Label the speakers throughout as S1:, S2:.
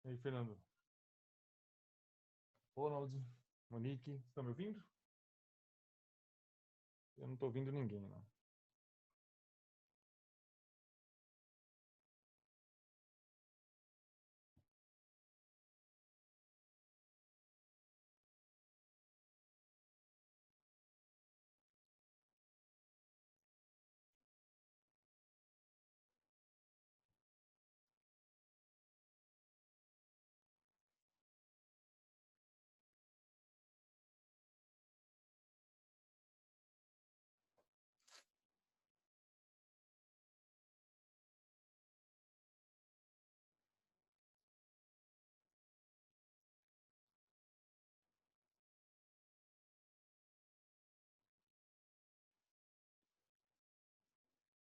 S1: E aí, Fernando? Ronald, Monique, estão me ouvindo? Eu não estou ouvindo ninguém, não.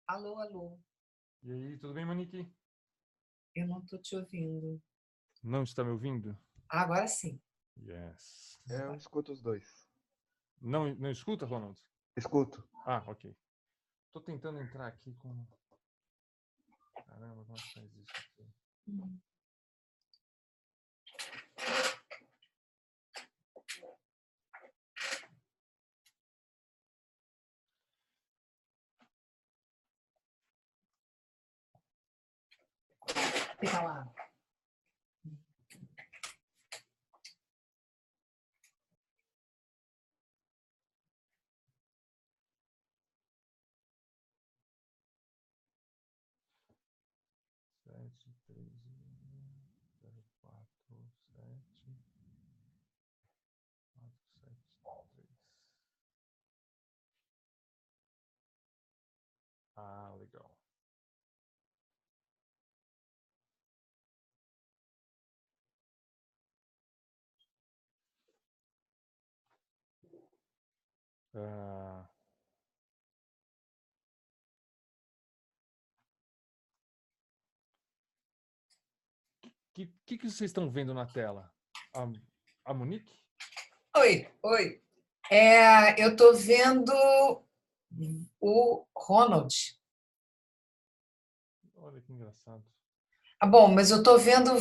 S2: Alô, alô.
S1: E aí, tudo bem, Monique?
S2: Eu não tô te ouvindo.
S1: Não está me ouvindo?
S2: Agora sim.
S1: Yes.
S3: Eu escuto os dois.
S1: Não escuta, Ronald?
S3: Escuto.
S1: Ah, ok. Tô tentando entrar aqui com... Caramba, como é que faz isso aqui?
S2: Fica lá.
S1: Sete, 3, 0, 4, 7, 4, 7, 3. Ah, legal. Ah, que vocês estão vendo na tela? A Monique?
S2: Oi, oi. Eu tô vendo o Ronald.
S1: Olha que engraçado.
S2: Ah, bom, mas eu tô vendo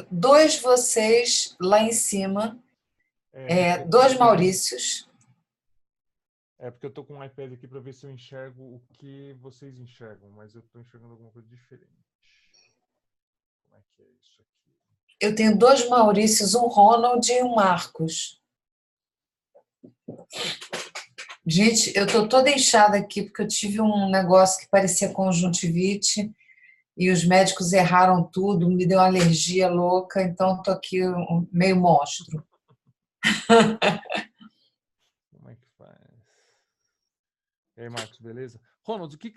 S2: dois vocês lá em cima, dois Maurícios.
S1: É porque eu tô com um iPad aqui para ver se eu enxergo o que vocês enxergam, mas eu tô enxergando alguma coisa diferente. Como é que é isso aqui?
S2: Eu tenho dois Maurícios, um Ronald e um Marcos. Gente, eu tô toda inchada aqui porque eu tive um negócio que parecia conjuntivite e os médicos erraram tudo, me deu uma alergia louca, então tô aqui meio monstro.
S1: Como é que faz? E aí, Marcos, beleza? Ronald, o que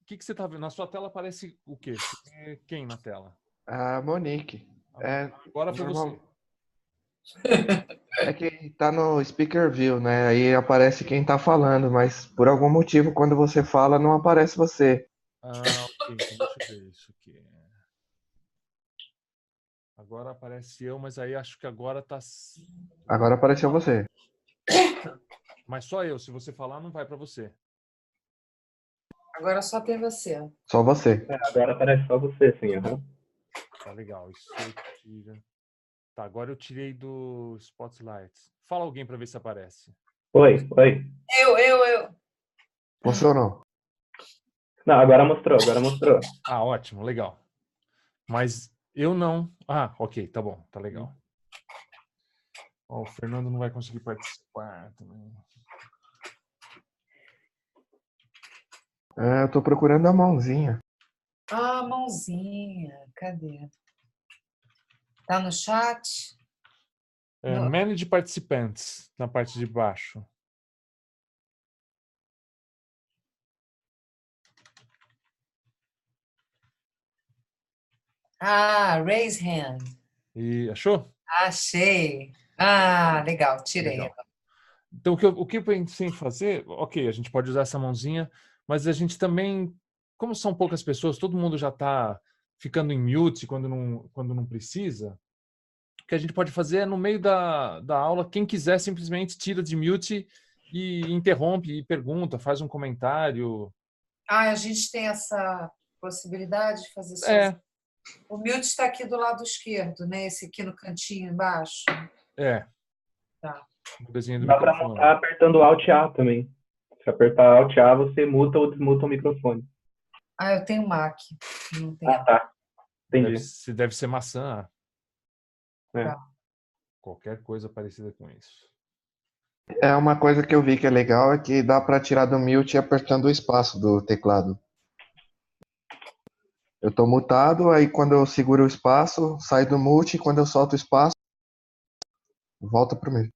S1: você tá vendo? Na sua tela aparece o quê? Você vê quem na tela?
S3: A Monique. É
S1: Agora foi
S3: normal.
S1: você.
S3: É que tá no speaker view, né? Aí aparece quem tá falando, mas por algum motivo, quando você fala, não aparece você.
S1: Ah, ok. Então deixa eu ver isso aqui. Agora aparece eu, mas aí acho que agora tá...
S3: Agora apareceu você.
S1: Mas só eu. Se você falar, não vai para você.
S2: Agora só tem você.
S3: Só você.
S4: Agora aparece só você, sim. Uhum.
S1: Tá legal. Isso tira... Tá, agora eu tirei do Spotlight. Fala alguém para ver se aparece.
S4: Oi.
S2: Eu.
S3: Funcionou.
S4: Não, agora mostrou.
S1: Ah, ótimo, legal. Mas eu não... Ah, ok, tá bom, tá legal. Ó, o Fernando não vai conseguir participar também.
S3: Eu tô procurando a mãozinha.
S2: Ah, mãozinha. Cadê? Tá no chat?
S1: Manage Participants, na parte de baixo.
S2: Ah, raise hand.
S1: E achou?
S2: Achei. Ah, legal, tirei.
S1: Legal. Então, o que eu pensei em fazer, ok, a gente pode usar essa mãozinha, mas a gente também, como são poucas pessoas, todo mundo já está ficando em mute quando não precisa, o que a gente pode fazer é, no meio da aula, quem quiser simplesmente tira de mute e interrompe e pergunta, faz um comentário.
S2: Ah, a gente tem essa possibilidade de fazer
S1: É,
S2: sozinho. O mute está aqui do lado esquerdo, né? Esse aqui no cantinho embaixo.
S1: É.
S2: Tá.
S1: O desenho do
S4: Dá para
S1: microfone.
S4: mutar apertando Alt A também. Se apertar Alt A, você muta ou desmuta o microfone.
S2: Ah, eu tenho Mac. Não tenho.
S4: Ah, tá. Entendi.
S1: Deve ser maçã.
S4: É.
S2: Tá.
S1: Qualquer coisa parecida com isso.
S3: É uma coisa que eu vi que é legal é que dá para tirar do mute apertando o espaço do teclado. Eu tô mutado, aí quando eu seguro o espaço, sai do mute, e quando eu solto o espaço, volta pro mute.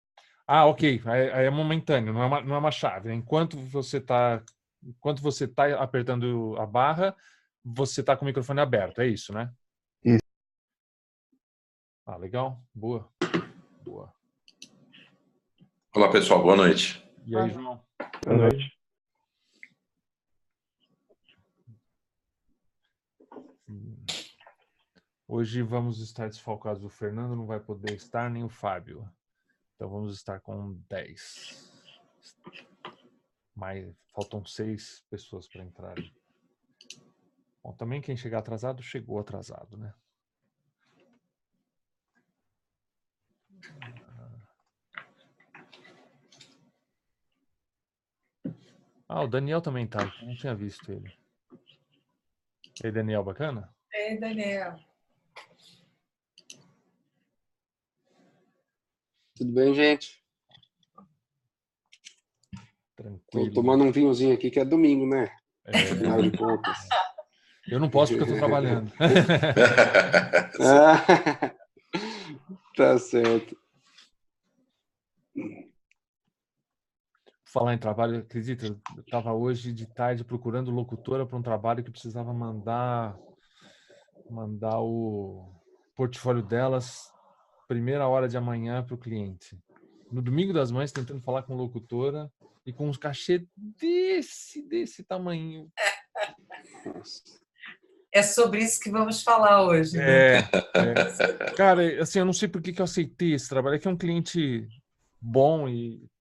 S1: Ah, ok. Aí é momentâneo, não é uma chave, né? Enquanto você está apertando a barra, você está com o microfone aberto, é isso, né?
S3: Isso.
S1: Ah, legal. Boa. Boa.
S5: Olá, pessoal. Boa noite.
S1: E aí, João?
S4: Boa noite.
S1: Hoje vamos estar desfalcados. O Fernando não vai poder estar, nem o Fábio. Então vamos estar com 10. Mas faltam 6 pessoas para entrarem. Bom, também quem chegar atrasado, chegou atrasado, né? Ah, o Daniel também tá. Eu não tinha visto ele. E aí, Daniel, bacana?
S2: Ei, Daniel.
S6: Tudo bem, gente? Tô
S1: Tranquilo.
S6: tomando um vinhozinho aqui, que é domingo, né?
S1: É,
S6: Afinal de contas.
S1: eu não posso porque eu tô trabalhando.
S6: Ah, tá certo.
S1: Falar em trabalho, acredita? Eu estava hoje de tarde procurando locutora para um trabalho que precisava mandar o portfólio delas primeira hora de amanhã para o cliente. No domingo das mães, tentando falar com locutora e com uns cachê desse tamanho.
S6: Nossa.
S2: É sobre isso que vamos falar hoje, né?
S1: Cara, assim, eu não sei por que eu aceitei esse trabalho. É que é um cliente bom e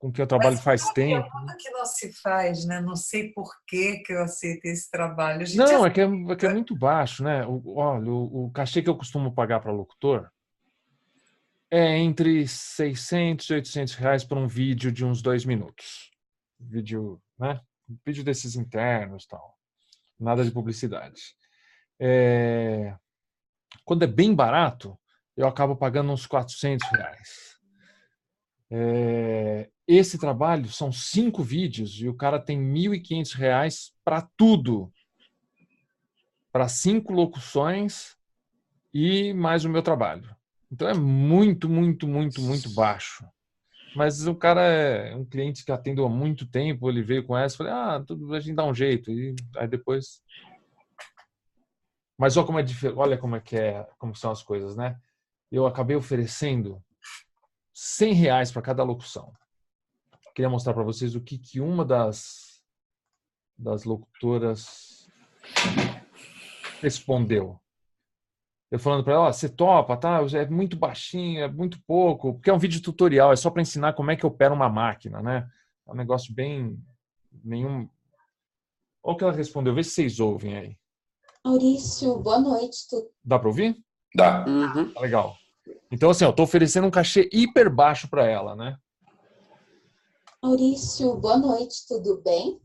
S1: com quem eu trabalho
S2: Mas
S1: faz
S2: uma
S1: tempo.
S2: pergunta que não se faz, né? Não sei por que eu aceitei esse trabalho. A gente
S1: Não, é que é muito baixo, né? Olha, o cachê que eu costumo pagar para locutor é entre 600 e 800 reais por um vídeo de uns 2 minutos. Vídeo, né? Vídeo desses internos e tal. Nada de publicidade. Quando é bem barato, eu acabo pagando uns 400 reais. Esse trabalho são 5 vídeos e o cara tem 1.500 reais para tudo. Para 5 locuções e mais o meu trabalho. Então é muito, muito, muito, muito baixo. Mas o cara é um cliente que atendo há muito tempo, ele veio com essa, falei, a gente dá um jeito. E aí depois... Mas olha como é diferente, olha como são as coisas, né? Eu acabei oferecendo 100 reais para cada locução. Queria mostrar para vocês o que uma das locutoras respondeu. Eu falando para ela, você topa, tá? É muito baixinho, é muito pouco, porque é um vídeo tutorial, é só para ensinar como é que opera uma máquina, né? É um negócio bem... nenhum... Olha o que ela respondeu, vê se vocês ouvem aí.
S7: Maurício, boa noite.
S1: Dá para ouvir?
S5: Dá.
S6: Uhum.
S1: Tá legal. Então, assim, eu tô oferecendo um cachê hiper baixo para ela, né?
S7: Maurício, boa noite, tudo bem?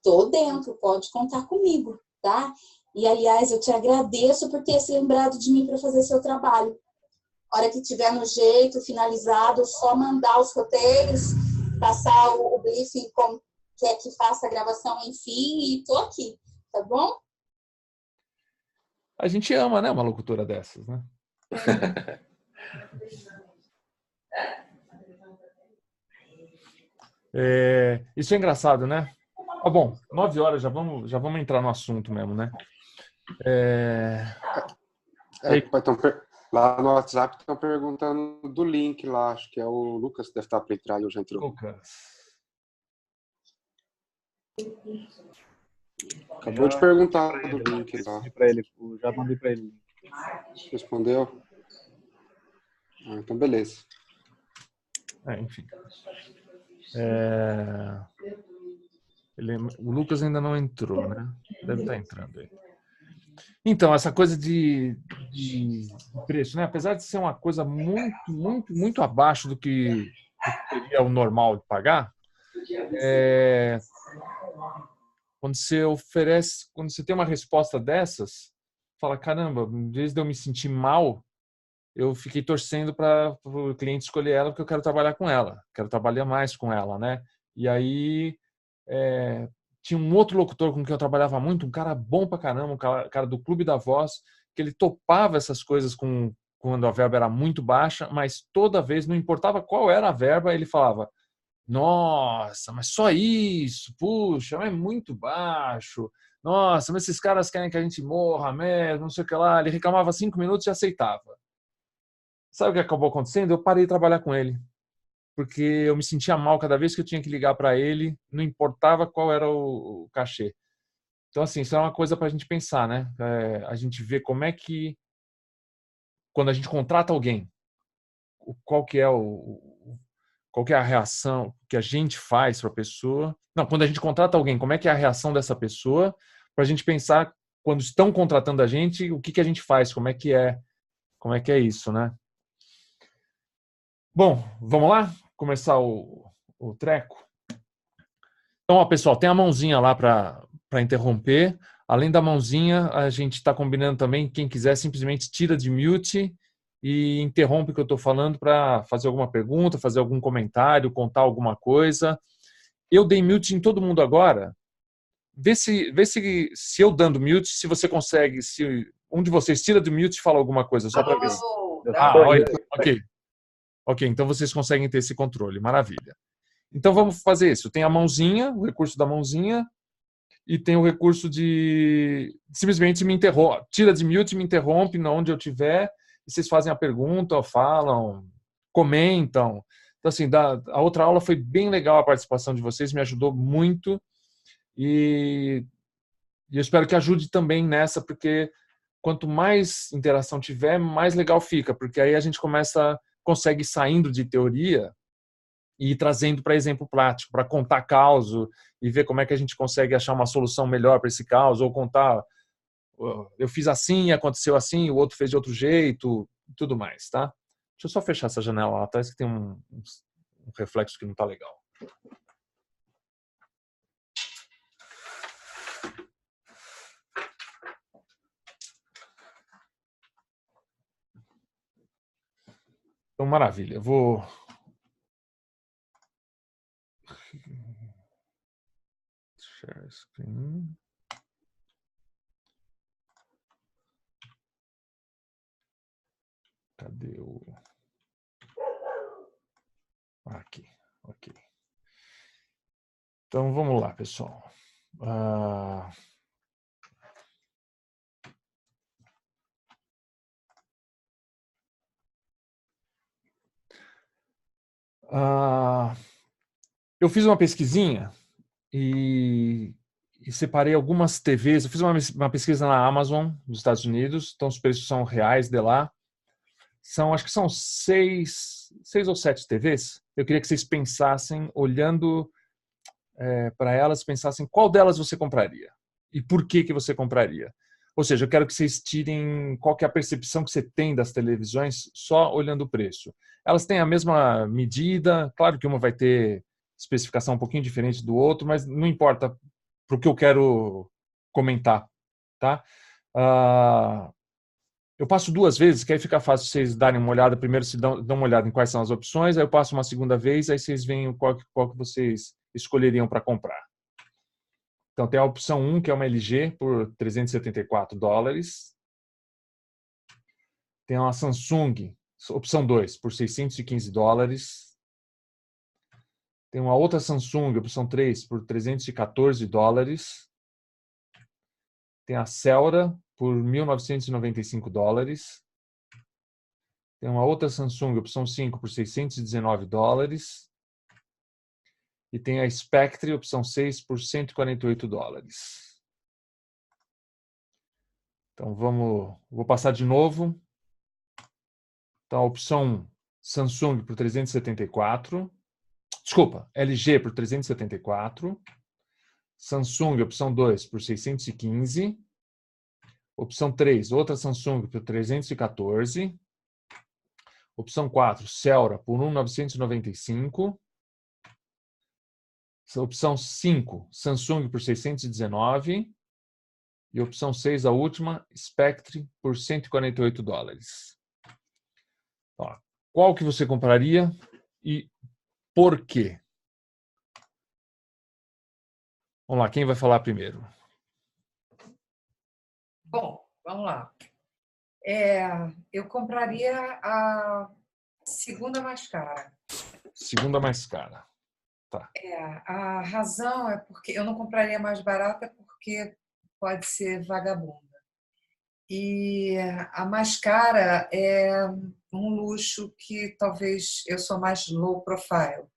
S7: Tô dentro, pode contar comigo, tá? E, aliás, eu te agradeço por ter se lembrado de mim para fazer seu trabalho. A hora que tiver no jeito, finalizado, só mandar os roteiros, passar o briefing como quer que faça a gravação, enfim, e tô aqui, tá bom?
S1: A gente ama, né, uma locutora dessas, né? Isso é engraçado, né? Bom, 9 horas, já vamos entrar no assunto mesmo, né?
S6: Lá no WhatsApp estão perguntando do link lá, acho que é o Lucas que deve estar para entrar, eu já entrou.
S1: Lucas.
S6: Acabou de perguntar do link lá.
S8: Já mandei para ele.
S6: Respondeu? Então, beleza.
S1: Enfim. O Lucas ainda não entrou, né? Deve estar entrando aí. Então, essa coisa de preço, né? Apesar de ser uma coisa muito abaixo do que seria o normal de pagar, quando você oferece, quando você tem uma resposta dessas, fala, caramba, em vez de eu me sentir mal, eu fiquei torcendo para o cliente escolher ela porque eu quero trabalhar com ela, quero trabalhar mais com ela, né? E aí tinha um outro locutor com quem eu trabalhava muito, um cara bom pra caramba, um cara do Clube da Voz, que ele topava essas coisas quando a verba era muito baixa, mas toda vez, não importava qual era a verba, ele falava: nossa, mas só isso? Puxa, é muito baixo. Nossa, mas esses caras querem que a gente morra mesmo, não sei o que lá. Ele reclamava 5 minutos e aceitava. Sabe o que acabou acontecendo? Eu parei de trabalhar com ele. Porque eu me sentia mal cada vez que eu tinha que ligar para ele, não importava qual era o cachê. Então, assim, isso é uma coisa para a gente pensar, né? A gente vê como é que, quando a gente contrata alguém, qual que é a reação que a gente faz para a pessoa. Não, quando a gente contrata alguém, como é que é a reação dessa pessoa, para a gente pensar, quando estão contratando a gente, o que a gente faz, como é que é isso, né? Bom, vamos lá? Começar o treco? Então, ó, pessoal, tem a mãozinha lá para interromper. Além da mãozinha, a gente está combinando também, quem quiser simplesmente tira de mute e interrompe o que eu estou falando para fazer alguma pergunta, fazer algum comentário, contar alguma coisa. Eu dei mute em todo mundo agora. Vê se eu dando mute, se você consegue, se um de vocês tira do mute e fala alguma coisa, só para ver. Ok, então vocês conseguem ter esse controle. Maravilha. Então vamos fazer isso. Tem a mãozinha, o recurso da mãozinha, e tem o recurso de simplesmente me interrompe, tira de mute, me interrompe onde eu estiver, e vocês fazem a pergunta, falam, comentam. Então, assim, a outra aula foi bem legal, a participação de vocês, me ajudou muito, e eu espero que ajude também nessa, porque quanto mais interação tiver, mais legal fica, porque aí a gente consegue ir saindo de teoria e ir trazendo para exemplo prático, para contar caso e ver como é que a gente consegue achar uma solução melhor para esse caso, ou contar, eu fiz assim, aconteceu assim, o outro fez de outro jeito, tudo mais, tá? Deixa eu só fechar essa janela lá atrás que tem um reflexo que não está legal. Então, maravilha. Eu vou... Share screen. Cadê o... Aqui, ok. Então, vamos lá, pessoal. Eu fiz uma pesquisinha e separei algumas TVs. Eu fiz uma pesquisa na Amazon, nos Estados Unidos. Então, os preços são reais de lá. Acho que são 6 ou 7 TVs. Eu queria que vocês pensassem, olhando para elas, pensassem qual delas você compraria e por que você compraria. Ou seja, eu quero que vocês tirem qual que é a percepção que você tem das televisões só olhando o preço. Elas têm a mesma medida, claro que uma vai ter especificação um pouquinho diferente do outro, mas não importa para o que eu quero comentar, tá? Eu passo 2 vezes, que aí fica fácil vocês darem uma olhada. Primeiro, se dão uma olhada em quais são as opções, aí eu passo uma segunda vez, aí vocês veem qual que vocês escolheriam para comprar. Então, tem a opção 1, que é uma LG, por $374. Tem uma Samsung, opção 2, por $615. Tem uma outra Samsung, opção 3, por $314. Tem a Celra, por $1.995. Tem uma outra Samsung, opção 5, por $619. E tem a Spectre, opção 6, por $148. Então, vou passar de novo. Então, a opção 1, Samsung, por $374. Desculpa, LG, por $374. Samsung, opção 2, por $615. Opção 3, outra Samsung por 314. Opção 4, Celra por 1.995. Opção 5, Samsung por 619. E opção 6, a última, Spectre por $148. Ó, qual que você compraria e por quê? Vamos lá, quem vai falar primeiro?
S2: Bom, vamos lá. Eu compraria a segunda mais cara.
S1: Segunda mais cara. Tá.
S2: A razão é porque eu não compraria mais barata porque pode ser vagabunda. E a mais cara é um luxo que talvez eu sou mais low profile,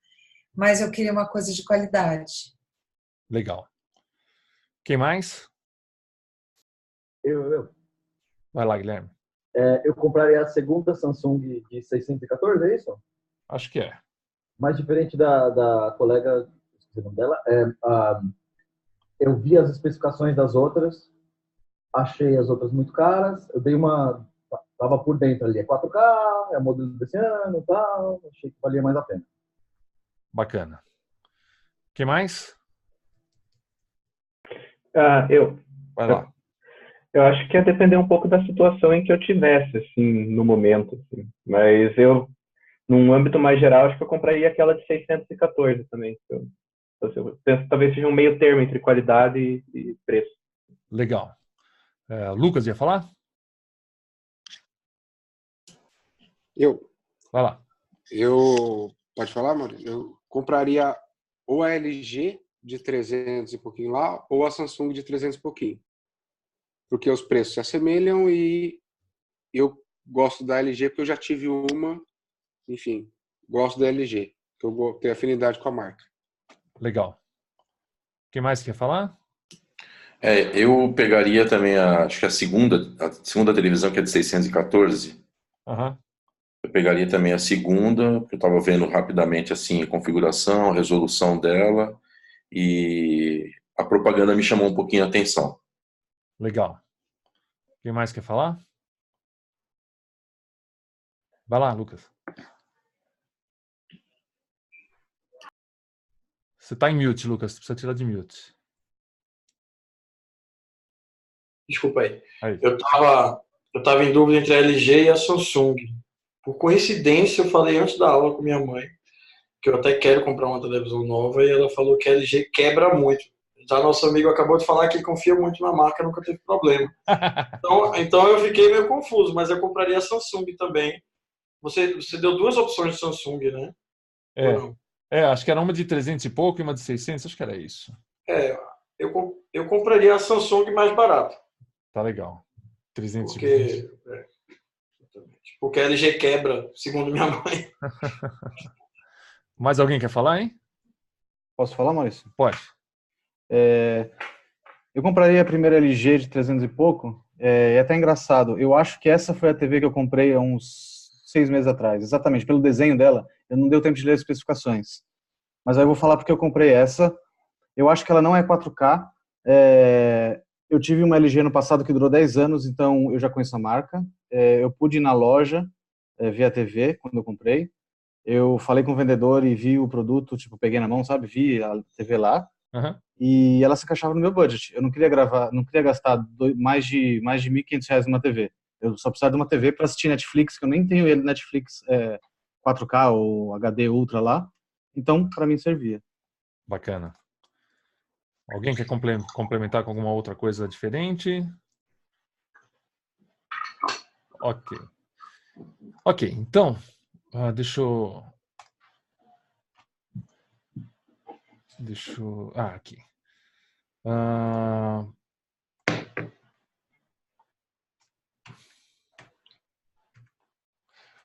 S2: mas eu queria uma coisa de qualidade.
S1: Legal. Quem mais?
S8: Eu.
S1: Vai lá, Guilherme.
S8: Eu compraria a segunda Samsung de 614, é isso?
S1: Acho que é.
S8: Mais diferente da colega, esqueci o nome dela, eu vi as especificações das outras, achei as outras muito caras, eu dei tava por dentro ali, é 4K, é o modelo desse ano e tal, achei que valia mais a pena.
S1: Bacana. Quem mais?
S4: Eu.
S1: Vai lá.
S4: Eu acho que ia depender um pouco da situação em que eu tivesse, assim, no momento. Assim. Mas eu, num âmbito mais geral, acho que eu compraria aquela de 614 também. Eu penso que talvez seja um meio termo entre qualidade e preço.
S1: Legal. Lucas ia falar? Vai lá.
S6: Pode falar, Maurício? Eu compraria ou a LG de 300 e pouquinho lá, ou a Samsung de 300 e pouquinho. Porque os preços se assemelham e eu gosto da LG porque eu já tive uma, enfim, gosto da LG, que eu tenho afinidade com a marca.
S1: Legal. Quem mais quer falar?
S5: Eu pegaria também, acho que a segunda televisão, que é de 614.
S1: Uhum.
S5: Eu pegaria também a segunda, porque eu estava vendo rapidamente assim, a configuração, a resolução dela, e a propaganda me chamou um pouquinho a atenção.
S1: Legal. Quem mais quer falar? Vai lá, Lucas. Você está em mute, Lucas. Você precisa tirar de mute.
S9: Desculpa aí.
S1: Aí.
S9: Eu tava em dúvida entre a LG e a Samsung. Por coincidência, eu falei antes da aula com minha mãe que eu até quero comprar uma televisão nova e ela falou que a LG quebra muito. Já nosso amigo acabou de falar que ele confia muito na marca, nunca teve problema. Então eu fiquei meio confuso, mas eu compraria a Samsung também. Você deu duas opções de Samsung, né?
S1: Acho que era uma de 300 e pouco e uma de 600, acho que era isso.
S9: Eu compraria a Samsung mais barata.
S1: Tá legal. 320.
S9: Porque a LG quebra, segundo minha mãe.
S1: Mais alguém quer falar, hein?
S8: Posso falar, Maurício?
S1: Pode.
S8: Eu compraria a primeira LG de 300 e pouco. É até engraçado. Eu acho que essa foi a TV que eu comprei há uns 6 meses atrás. Exatamente, pelo desenho dela. Eu não deu tempo de ler as especificações. Mas aí eu vou falar porque eu comprei essa. Eu acho que ela não é 4K. Eu tive uma LG no passado que durou 10 anos, então eu já conheço a marca. Eu pude ir na loja, via TV, quando eu comprei. Eu falei com o vendedor e vi o produto, tipo, peguei na mão, sabe? Vi a TV lá.
S1: Uhum.
S8: E ela se encaixava no meu budget. Eu não queria gastar mais de R$1.500 numa TV. Eu só precisava de uma TV para assistir Netflix, que eu nem tenho ele Netflix 4K ou HD Ultra lá. Então, para mim, servia.
S1: Bacana. Alguém quer complementar com alguma outra coisa diferente? Ok, então, deixa eu... aqui.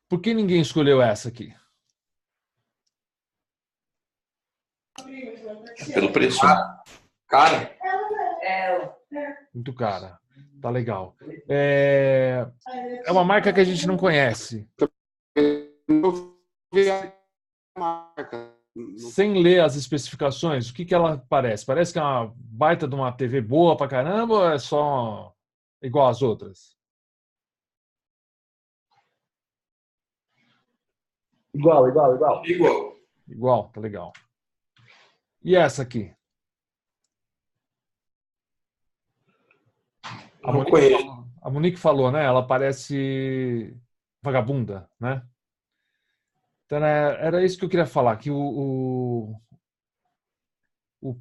S1: Por que ninguém escolheu essa aqui?
S5: Pelo preço.
S9: Cara.
S1: Muito cara. Tá legal. É uma marca que a gente não conhece. Sem ler as especificações, o que ela parece? Parece que é uma baita de uma TV boa pra caramba ou é só igual às outras?
S4: Igual.
S9: Igual.
S1: Igual, tá legal. E essa aqui?
S9: Não conheço.
S1: A Monique falou, né? Ela parece vagabunda, né? Então, era isso que eu queria falar, que o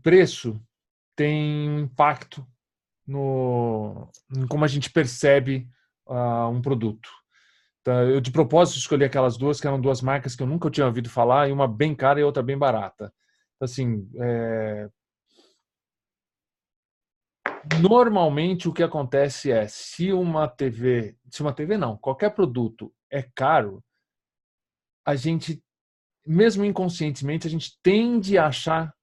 S1: preço tem um impacto em como a gente percebe um produto. Então, eu, de propósito, escolhi aquelas duas, que eram duas marcas que eu nunca tinha ouvido falar, e uma bem cara e outra bem barata. Então, assim, normalmente o que acontece é, se uma TV não, qualquer produto é caro, a gente, mesmo inconscientemente, a gente tende a achar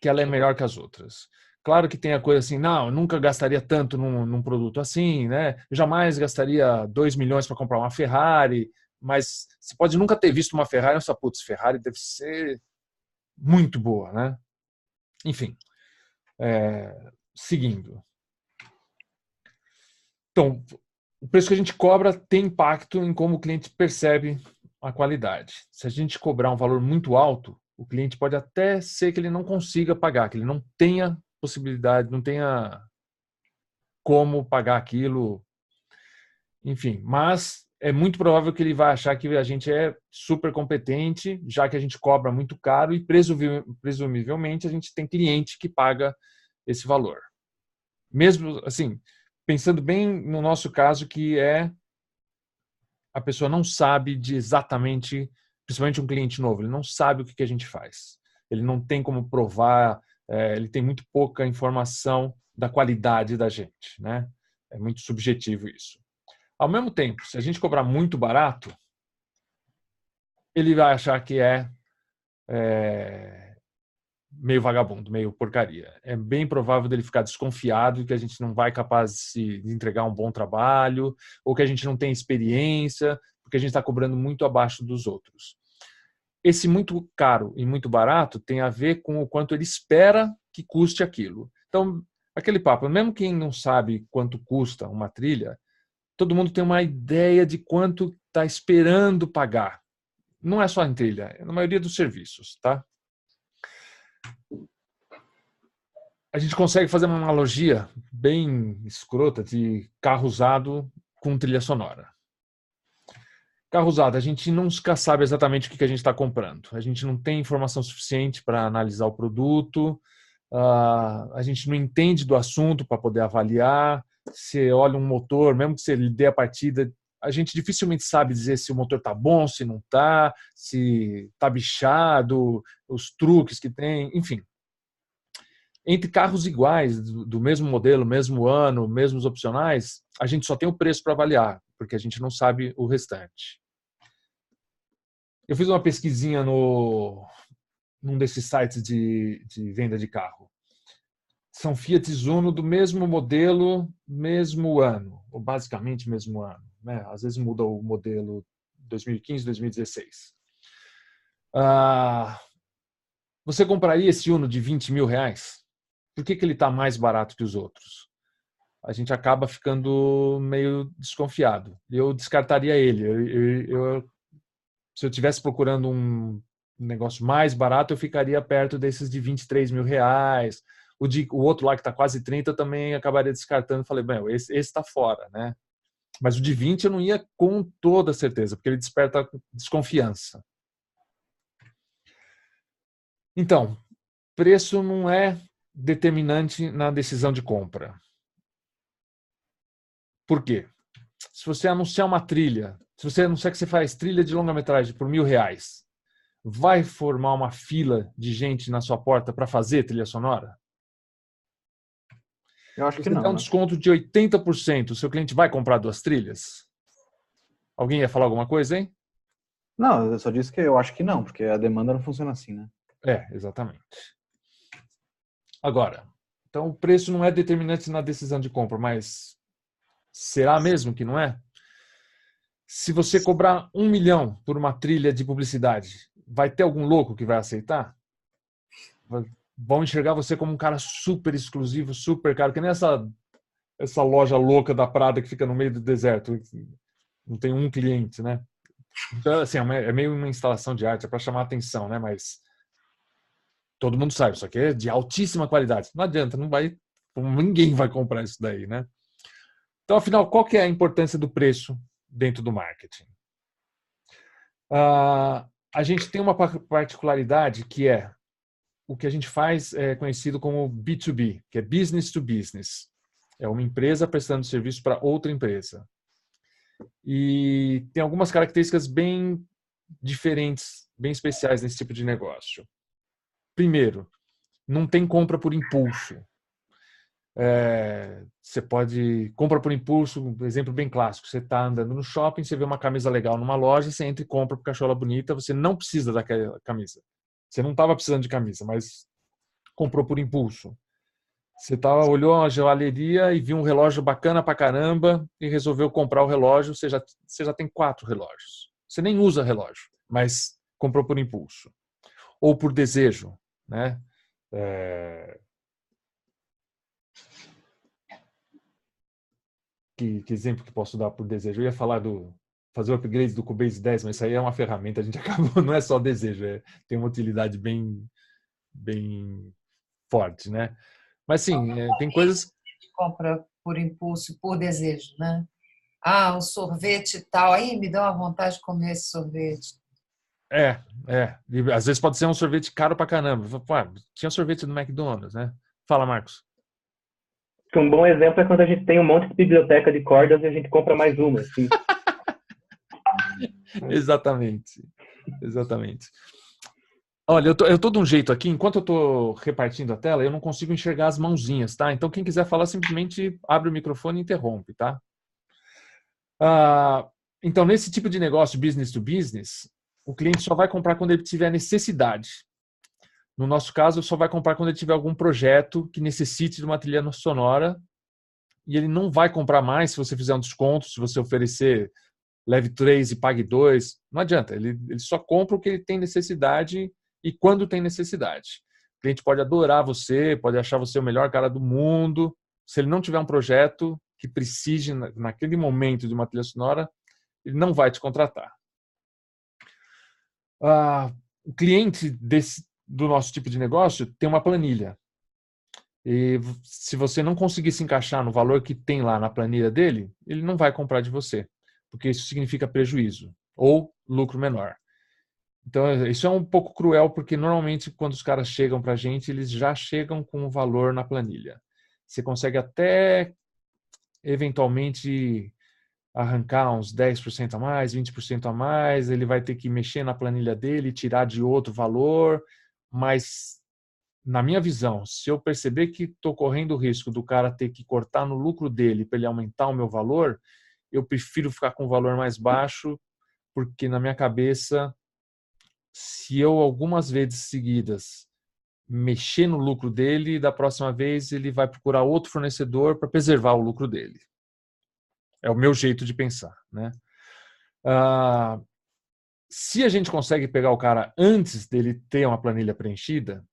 S1: que ela é melhor que as outras. Claro que tem a coisa assim, não, eu nunca gastaria tanto num produto assim, né? Eu jamais gastaria 2 milhões para comprar uma Ferrari, mas você pode nunca ter visto uma Ferrari e pensar, putz, Ferrari deve ser muito boa, né? Enfim, seguindo. Então, o preço que a gente cobra tem impacto em como o cliente percebe a qualidade. Se a gente cobrar um valor muito alto, o cliente pode até ser que ele não consiga pagar, que ele não tenha possibilidade, não tenha como pagar aquilo, enfim. Mas é muito provável que ele vai achar que a gente é super competente, já que a gente cobra muito caro e presumivelmente a gente tem cliente que paga esse valor. Mesmo assim, pensando bem no nosso caso, que a pessoa não sabe de exatamente, principalmente um cliente novo, ele não sabe o que a gente faz. Ele não tem como provar, ele tem muito pouca informação da qualidade da gente, né? É muito subjetivo isso. Ao mesmo tempo, se a gente cobrar muito barato, ele vai achar que é meio vagabundo, meio porcaria. É bem provável dele ficar desconfiado que a gente não vai capaz de entregar um bom trabalho, ou que a gente não tem experiência, porque a gente está cobrando muito abaixo dos outros. Esse muito caro e muito barato tem a ver com o quanto ele espera que custe aquilo. Então, aquele papo, mesmo quem não sabe quanto custa uma trilha, todo mundo tem uma ideia de quanto está esperando pagar. Não é só em trilha, é na maioria dos serviços, tá? A gente consegue fazer uma analogia bem escrota de carro usado com trilha sonora. Carro usado, a gente nunca sabe exatamente o que a gente está comprando. A gente não tem informação suficiente para analisar o produto, a gente não entende do assunto para poder avaliar. Você olha um motor, mesmo que você lhe dê a partida, a gente dificilmente sabe dizer se o motor está bom, se não está, se está bichado, os truques que tem, enfim. Entre carros iguais, do mesmo modelo, mesmo ano, mesmos opcionais, a gente só tem o preço para avaliar, porque a gente não sabe o restante. Eu fiz uma pesquisinha num desses sites de venda de carro. São Fiat Uno do mesmo modelo, mesmo ano, ou basicamente mesmo ano, né? Às vezes muda o modelo 2015, 2016. Você compraria esse Uno de 20 mil reais? Por que ele está mais barato que os outros? A gente acaba ficando meio desconfiado. Eu descartaria ele. Se eu estivesse procurando um negócio mais barato, eu ficaria perto desses de 23 mil reais. O outro lá que está quase 30, eu também acabaria descartando. Falei, bem, esse está fora, né? Mas o de 20 eu não ia com toda certeza, porque ele desperta desconfiança. Então, preço não é determinante na decisão de compra. Por quê? Se você anunciar uma trilha, se você anunciar que você faz trilha de longa-metragem por R$1.000, vai formar uma fila de gente na sua porta para fazer trilha sonora?
S8: Eu acho que
S1: você
S8: não.
S1: dá um desconto de 80%, o seu cliente vai comprar 2 trilhas? Alguém ia falar alguma coisa, hein?
S8: Não, eu só disse que eu acho que não, porque a demanda não funciona assim, né?
S1: Exatamente. Agora, então o preço não é determinante na decisão de compra, mas será mesmo que não é? Se você cobrar 1 milhão por uma trilha de publicidade, vai ter algum louco que vai aceitar? Vão enxergar você como um cara super exclusivo, super caro, que nem essa loja louca da Prada que fica no meio do deserto. Não tem um cliente, né? Então, assim, é meio uma instalação de arte, é para chamar atenção, né? Mas todo mundo sabe, isso aqui é de altíssima qualidade. Não adianta, ninguém vai comprar isso daí, né? Então, afinal, qual que é a importância do preço dentro do marketing? A gente tem uma particularidade que é o que a gente faz é conhecido como B2B, que é business to business. É uma empresa prestando serviço para outra empresa. E tem algumas características bem diferentes, bem especiais nesse tipo de negócio. Primeiro, não tem compra por impulso. Você pode... Compra por impulso, um exemplo bem clássico. Você está andando no shopping, você vê uma camisa legal numa loja, você entra e compra porque achou ela bonita, você não precisa daquela camisa. Você não estava precisando de camisa, mas comprou por impulso. Você olhou uma joalheria e viu um relógio bacana pra caramba e resolveu comprar o relógio, você já tem 4 relógios. Você nem usa relógio, mas comprou por impulso. Ou por desejo, né? Que exemplo que posso dar por desejo? Eu ia falar fazer o upgrade do Cubase 10, mas isso aí é uma ferramenta, a gente acabou, não é só desejo, tem uma utilidade bem forte, né? Mas sim, tem coisas...
S2: Compra por impulso, por desejo, né? Um sorvete e tal, aí me dá uma vontade de comer esse sorvete.
S1: E às vezes pode ser um sorvete caro pra caramba. Pô, tinha sorvete do McDonald's, né? Fala, Marcos.
S4: Um bom exemplo é quando a gente tem um monte de biblioteca de cordas e a gente compra mais uma. Assim.
S1: Exatamente. Olha, eu tô de um jeito aqui, enquanto eu tô repartindo a tela, eu não consigo enxergar as mãozinhas, tá? Então, quem quiser falar, simplesmente abre o microfone e interrompe, tá? Então, nesse tipo de negócio, business to business, o cliente só vai comprar quando ele tiver necessidade. No nosso caso, só vai comprar quando ele tiver algum projeto que necessite de uma trilha sonora e ele não vai comprar mais se você fizer um desconto, se você oferecer leve 3 e pague 2. Não adianta, ele só compra o que ele tem necessidade e quando tem necessidade. O cliente pode adorar você, pode achar você o melhor cara do mundo. Se ele não tiver um projeto que precise, naquele momento, de uma trilha sonora, ele não vai te contratar. O cliente do nosso tipo de negócio tem uma planilha. E se você não conseguir se encaixar no valor que tem lá na planilha dele, ele não vai comprar de você, porque isso significa prejuízo ou lucro menor. Então, isso é um pouco cruel, porque normalmente quando os caras chegam para a gente, eles já chegam com o valor na planilha. Você consegue até, eventualmente, arrancar uns 10% a mais, 20% a mais, ele vai ter que mexer na planilha dele, tirar de outro valor, mas, na minha visão, se eu perceber que estou correndo o risco do cara ter que cortar no lucro dele para ele aumentar o meu valor, eu prefiro ficar com o valor mais baixo, porque na minha cabeça, se eu algumas vezes seguidas mexer no lucro dele, da próxima vez ele vai procurar outro fornecedor para preservar o lucro dele. É o meu jeito de pensar, né? Se a gente consegue pegar o cara antes dele ter uma planilha preenchida,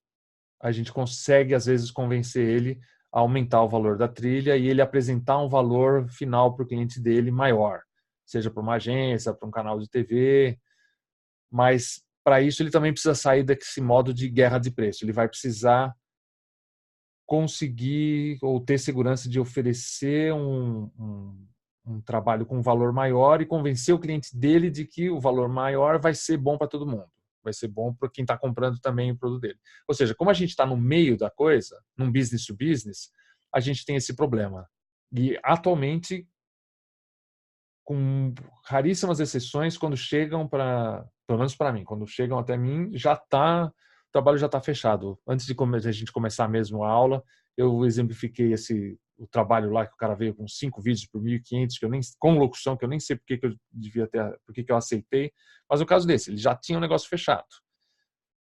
S1: a gente consegue, às vezes, convencer ele a aumentar o valor da trilha e ele apresentar um valor final para o cliente dele maior, seja para uma agência, para um canal de TV, mas para isso ele também precisa sair desse modo de guerra de preço. Ele vai precisar conseguir ou ter segurança de oferecer um trabalho com um valor maior e convencer o cliente dele de que o valor maior vai ser bom para todo mundo. Vai ser bom para quem está comprando também o produto dele. Ou seja, como a gente está no meio da coisa, num business to business, a gente tem esse problema. E atualmente, com raríssimas exceções, quando chegam pelo menos para mim, quando chegam até mim, o trabalho já está fechado. Antes de a gente começar mesmo a aula, eu exemplifiquei o trabalho lá que o cara veio com 5 vídeos por 1.500, com locução, que eu nem sei porque que eu devia ter, porque que eu aceitei, mas no caso desse, ele já tinha um negócio fechado.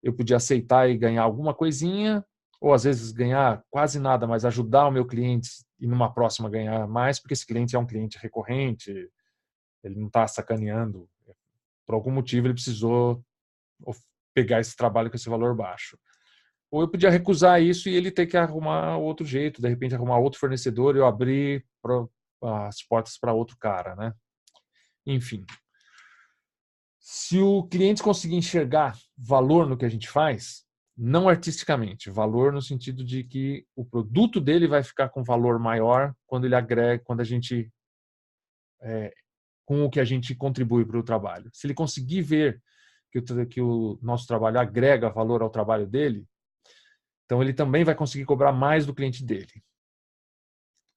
S1: Eu podia aceitar e ganhar alguma coisinha, ou às vezes ganhar quase nada, mas ajudar o meu cliente e numa próxima ganhar mais, porque esse cliente é um cliente recorrente, ele não está sacaneando. Por algum motivo ele precisou pegar esse trabalho com esse valor baixo. Ou eu podia recusar isso e ele ter que arrumar outro jeito, de repente arrumar outro fornecedor e eu abrir as portas para outro cara, né? Enfim. Se o cliente conseguir enxergar valor no que a gente faz, não artisticamente, valor no sentido de que o produto dele vai ficar com valor maior quando ele agrega, quando a gente com o que a gente contribui para o trabalho. Se ele conseguir ver que o nosso trabalho agrega valor ao trabalho dele, então ele também vai conseguir cobrar mais do cliente dele.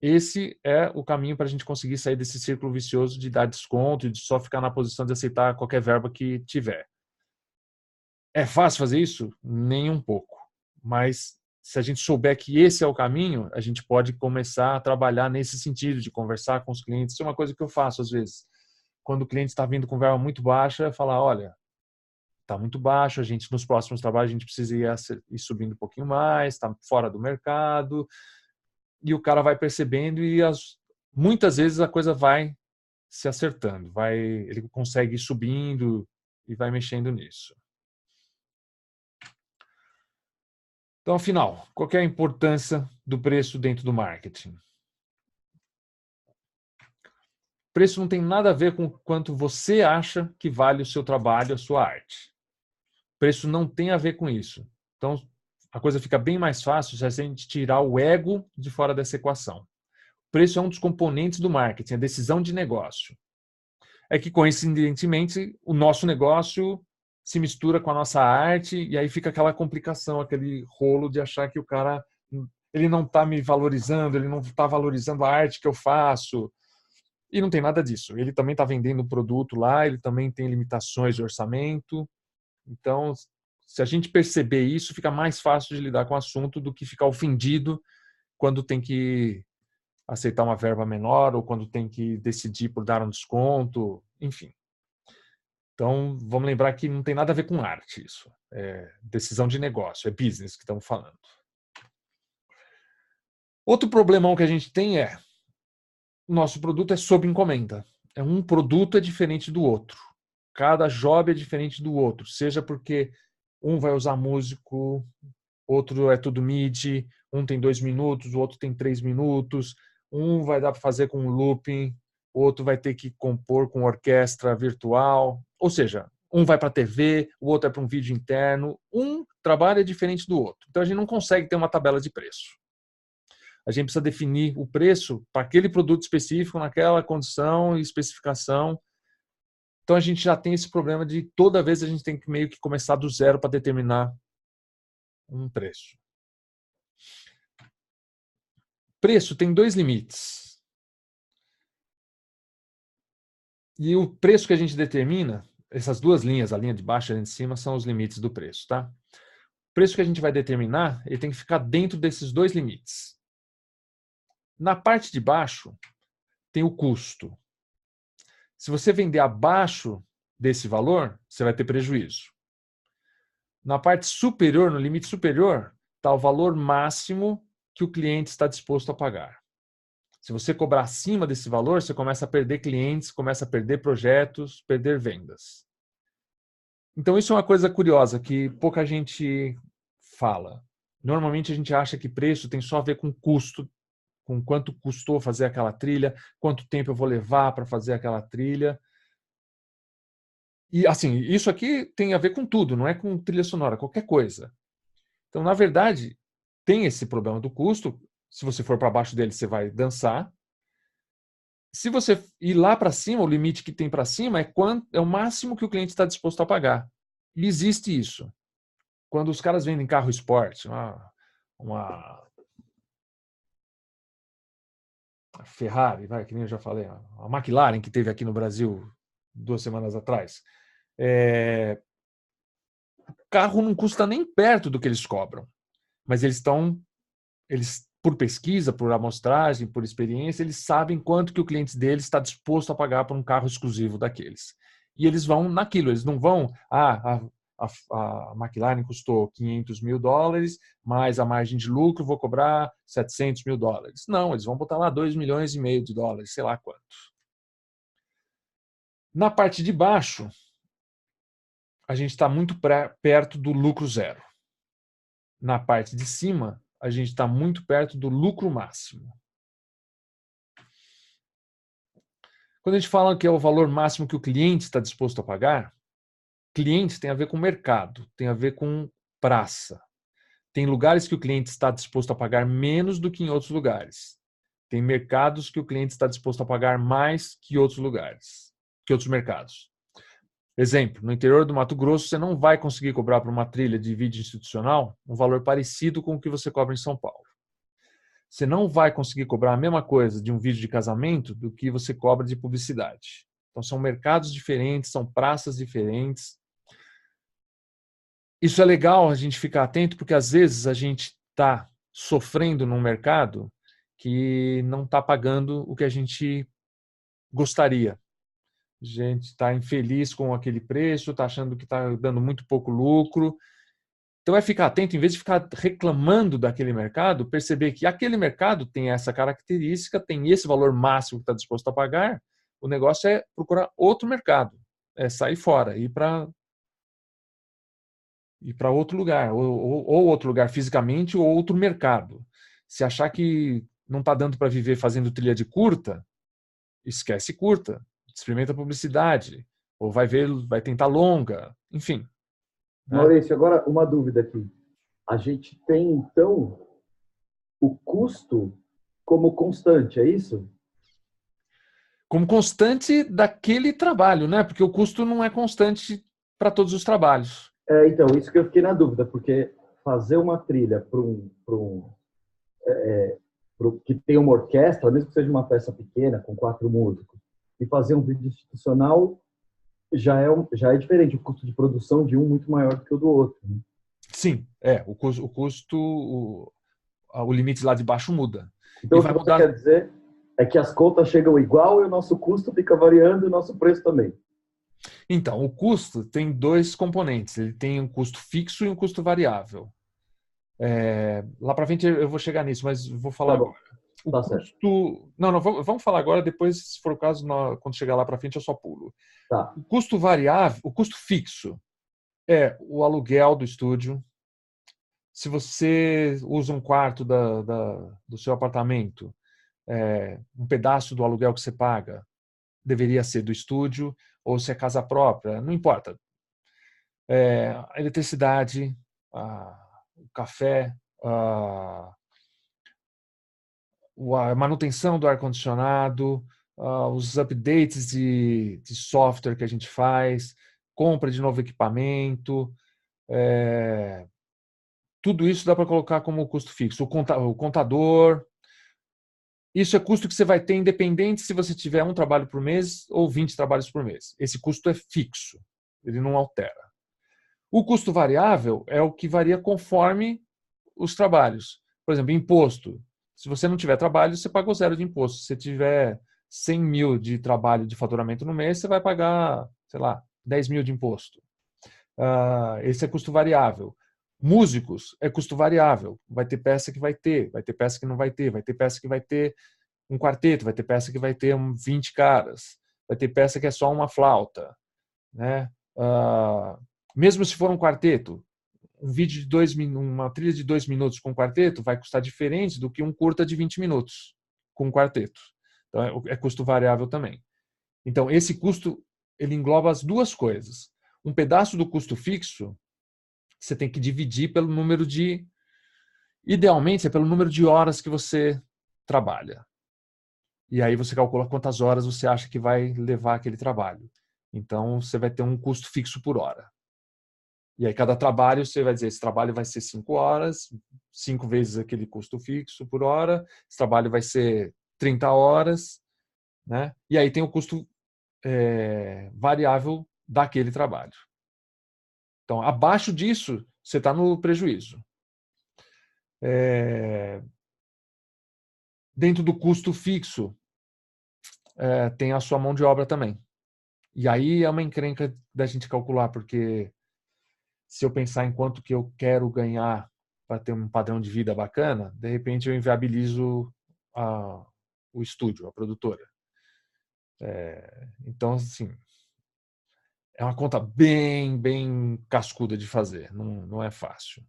S1: Esse é o caminho para a gente conseguir sair desse círculo vicioso de dar desconto e de só ficar na posição de aceitar qualquer verba que tiver. É fácil fazer isso? Nem um pouco. Mas se a gente souber que esse é o caminho, a gente pode começar a trabalhar nesse sentido, de conversar com os clientes. Isso é uma coisa que eu faço às vezes. Quando o cliente está vindo com verba muito baixa, é falar, olha, está muito baixo, a gente nos próximos trabalhos a gente precisa ir subindo um pouquinho mais, está fora do mercado. E o cara vai percebendo e muitas vezes a coisa vai se acertando, ele consegue ir subindo e vai mexendo nisso. Então, afinal, qual é a importância do preço dentro do marketing? Preço não tem nada a ver com quanto você acha que vale o seu trabalho, a sua arte. Preço não tem a ver com isso. Então, a coisa fica bem mais fácil se a gente tirar o ego de fora dessa equação. O preço é um dos componentes do marketing, a decisão de negócio. É que, coincidentemente, o nosso negócio se mistura com a nossa arte e aí fica aquela complicação, aquele rolo de achar que o cara ele não está me valorizando, ele não está valorizando a arte que eu faço. E não tem nada disso. Ele também está vendendo um produto lá, ele também tem limitações de orçamento. Então, se a gente perceber isso, fica mais fácil de lidar com o assunto do que ficar ofendido quando tem que aceitar uma verba menor ou quando tem que decidir por dar um desconto, enfim. Então, vamos lembrar que não tem nada a ver com arte isso. É decisão de negócio, é business que estamos falando. Outro problemão que a gente tem é o nosso produto é sob encomenda. Um produto é diferente do outro. Cada job é diferente do outro, seja porque um vai usar músico, outro é tudo MIDI, um tem 2 minutos, o outro tem 3 minutos, um vai dar para fazer com looping, o outro vai ter que compor com orquestra virtual, ou seja, um vai para a TV, o outro é para um vídeo interno, um trabalho é diferente do outro. Então a gente não consegue ter uma tabela de preço. A gente precisa definir o preço para aquele produto específico, naquela condição e especificação. Então a gente já tem esse problema de toda vez a gente tem que meio que começar do zero para determinar um preço. Preço tem 2 limites. E o preço que a gente determina, essas 2 linhas, a linha de baixo e a linha de cima, são os limites do preço, tá? O preço que a gente vai determinar, ele tem que ficar dentro desses 2 limites. Na parte de baixo, tem o custo. Se você vender abaixo desse valor, você vai ter prejuízo. Na parte superior, no limite superior, está o valor máximo que o cliente está disposto a pagar. Se você cobrar acima desse valor, você começa a perder clientes, começa a perder projetos, perder vendas. Então isso é uma coisa curiosa que pouca gente fala. Normalmente a gente acha que preço tem só a ver com custo, com quanto custou fazer aquela trilha, quanto tempo eu vou levar para fazer aquela trilha. E assim, isso aqui tem a ver com tudo, não é com trilha sonora, qualquer coisa. Então, na verdade, tem esse problema do custo. Se você for para baixo dele, você vai dançar. Se você ir lá para cima, o limite que tem para cima é o máximo que o cliente está disposto a pagar. E existe isso. Quando os caras vendem carro esporte, uma Ferrari, que nem eu já falei, a McLaren que teve aqui no Brasil 2 semanas atrás, o carro não custa nem perto do que eles cobram, mas eles por pesquisa, por amostragem, por experiência, eles sabem quanto que o cliente deles está disposto a pagar por um carro exclusivo daqueles. E eles vão naquilo, eles não vão, a McLaren custou $500 mil, mais a margem de lucro, vou cobrar $700 mil. Não, eles vão botar lá $2,5 milhões, sei lá quanto. Na parte de baixo, a gente está muito perto do lucro zero. na parte de cima, a gente está muito perto do lucro máximo. Quando a gente fala que é o valor máximo que o cliente está disposto a pagar, cliente tem a ver com mercado, tem a ver com praça. Tem lugares que o cliente está disposto a pagar menos do que em outros lugares. Tem mercados que o cliente está disposto a pagar mais que outros lugares, que outros mercados. Exemplo, no interior do Mato Grosso, você não vai conseguir cobrar para uma trilha de vídeo institucional um valor parecido com o que você cobra em São Paulo. Você não vai conseguir cobrar a mesma coisa de um vídeo de casamento do que você cobra de publicidade. Então, são mercados diferentes, são praças diferentes. Isso é legal a gente ficar atento, porque às vezes a gente está sofrendo num mercado que não está pagando o que a gente gostaria. A gente está infeliz com aquele preço, está achando que está dando muito pouco lucro. Então é ficar atento, em vez de ficar reclamando daquele mercado, perceber que aquele mercado tem essa característica, tem esse valor máximo que está disposto a pagar. O negócio é procurar outro mercado, é sair fora, ir para outro lugar, ou outro lugar fisicamente, ou outro mercado. Se achar que não está dando para viver fazendo trilha de curta, esquece curta, experimenta publicidade, ou vai tentar longa, enfim.
S10: Maurício, agora uma dúvida aqui. A gente tem, então, o custo como constante, é isso?
S1: Como constante daquele trabalho, né? Porque o custo não é constante para todos os trabalhos.
S10: Então, isso que eu fiquei na dúvida, porque fazer uma trilha que tem uma orquestra, mesmo que seja uma peça pequena, com 4 músicos, e fazer um vídeo institucional já é diferente. O custo de produção de um muito maior do que o do outro. Né?
S1: Sim, o limite lá de baixo muda.
S10: Então, o que você quer dizer é que as contas chegam igual e o nosso custo fica variando e o nosso preço também.
S1: Então, o custo tem 2 componentes. Ele tem um custo fixo e um custo variável. Lá para frente eu vou chegar nisso, mas vou falar agora. O custo... Não, vamos falar agora, depois, se for o caso, quando chegar lá para frente, eu só pulo.
S10: Tá.
S1: O custo variável, o custo fixo é o aluguel do estúdio. Se você usa um quarto do seu apartamento, um pedaço do aluguel que você paga deveria ser do estúdio, ou se é casa própria, não importa. A eletricidade, o café, a manutenção do ar-condicionado, os updates de software que a gente faz, compra de novo equipamento, tudo isso dá para colocar como custo fixo. O contador, isso é custo que você vai ter independente se você tiver um trabalho por mês ou 20 trabalhos por mês. Esse custo é fixo, ele não altera. O custo variável é o que varia conforme os trabalhos. Por exemplo, imposto. Se você não tiver trabalho, você paga o 0 de imposto. Se você tiver 100 mil de trabalho de faturamento no mês, você vai pagar, sei lá, 10 mil de imposto. Esse é custo variável. Músicos é custo variável. Vai ter peça que vai ter peça que não vai ter peça que vai ter um quarteto, vai ter peça que vai ter 20 caras, vai ter peça que é só uma flauta. Né? Mesmo se for um quarteto, um vídeo de uma trilha de 2 minutos com quarteto vai custar diferente do que um curta de 20 minutos com quarteto. Então, é custo variável também. Então, esse custo ele engloba as 2 coisas. Um pedaço do custo fixo você tem que dividir pelo número de... Idealmente, é pelo número de horas que você trabalha. E aí você calcula quantas horas você acha que vai levar aquele trabalho. Então, você vai ter um custo fixo por hora. E aí, cada trabalho, você vai dizer, esse trabalho vai ser 5 horas, 5 vezes aquele custo fixo por hora, esse trabalho vai ser 30 horas, né? E aí tem o custo variável daquele trabalho. Então, abaixo disso, você está no prejuízo. Dentro do custo fixo, tem a sua mão de obra também. E aí é uma encrenca da gente calcular, porque se eu pensar em quanto que eu quero ganhar para ter um padrão de vida bacana, de repente eu inviabilizo o estúdio, a produtora. Então, assim, é uma conta bem cascuda de fazer, não é fácil.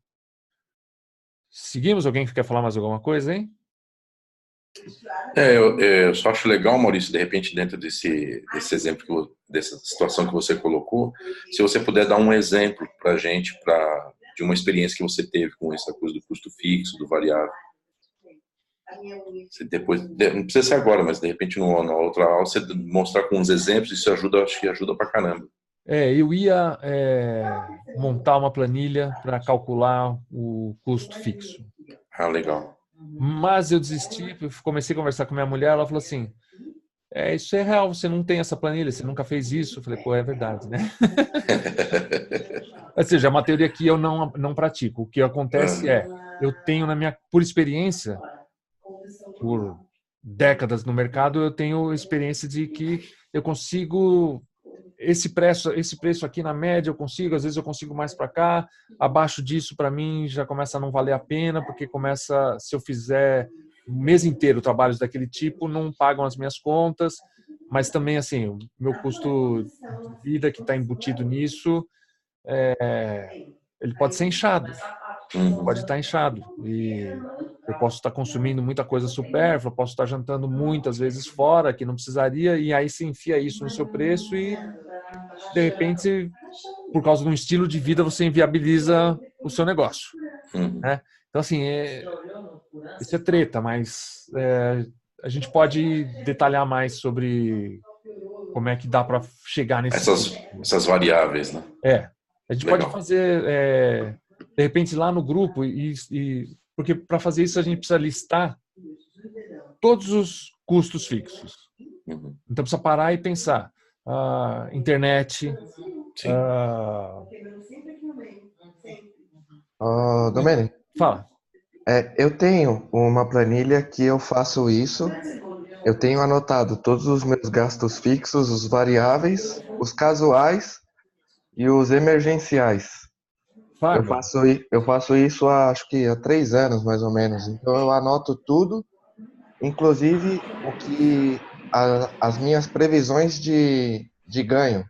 S1: Seguimos? Alguém que quer falar mais alguma coisa, hein?
S5: Eu só acho legal, Maurício, de repente, dentro desse exemplo, dessa situação que você colocou, se você puder dar um exemplo para a gente, de uma experiência que você teve com essa coisa do custo fixo, do variável. Você depois, não precisa ser agora, mas de repente na outra aula, você mostrar com uns exemplos, isso ajuda, acho que ajuda pra caramba.
S1: Eu ia montar uma planilha para calcular o custo fixo.
S5: Ah, legal.
S1: Mas eu desisti, comecei a conversar com minha mulher, ela falou assim, isso é real, você não tem essa planilha, você nunca fez isso. Eu falei, pô, é verdade, né? Ou seja, é uma teoria que eu não pratico. O que acontece eu tenho por experiência, por décadas no mercado, eu tenho experiência de que eu consigo esse preço aqui na média eu consigo, às vezes eu consigo mais para cá, abaixo disso para mim já começa a não valer a pena, porque se eu fizer o mês inteiro trabalhos daquele tipo, não pagam as minhas contas, mas também assim, o meu custo de vida que está embutido nisso, ele pode ser inchado, pode estar inchado, e eu posso estar consumindo muita coisa supérflua, posso estar jantando muitas vezes fora, que não precisaria, e aí se enfia isso no seu preço e de repente, por causa de um estilo de vida, você inviabiliza o seu negócio. Né? Então, assim, isso é treta, mas a gente pode detalhar mais sobre como é que dá para chegar nesse...
S5: Essas variáveis, né?
S1: A gente
S5: Legal.
S1: pode fazer, de repente, lá no grupo, porque para fazer isso a gente precisa listar todos os custos fixos. Então, precisa parar e pensar. Internet.
S3: Domênico,
S1: Fala.
S3: eu tenho uma planilha que eu faço isso. Eu tenho anotado todos os meus gastos fixos, os variáveis, os casuais e os emergenciais. Eu faço isso acho que há 3 anos, mais ou menos. Então eu anoto tudo, inclusive as minhas previsões de ganho.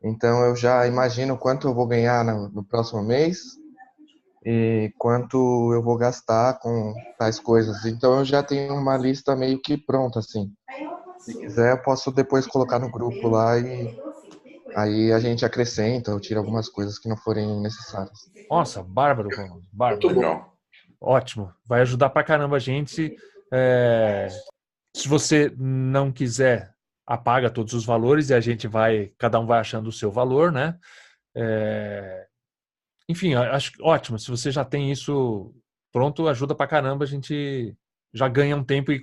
S3: Então eu já imagino quanto eu vou ganhar no próximo mês e quanto eu vou gastar com tais coisas. Então eu já tenho uma lista meio que pronta, assim. Se quiser, eu posso depois colocar no grupo lá e aí a gente acrescenta ou tira algumas coisas que não forem necessárias.
S1: Nossa, bárbaro, Ronaldo. Bárbaro.
S5: Muito bom.
S1: Ótimo. Vai ajudar pra caramba a gente. Se você não quiser, apaga todos os valores e cada um vai achando o seu valor, né? Enfim, acho ótimo. Se você já tem isso pronto, ajuda pra caramba. A gente já ganha um tempo e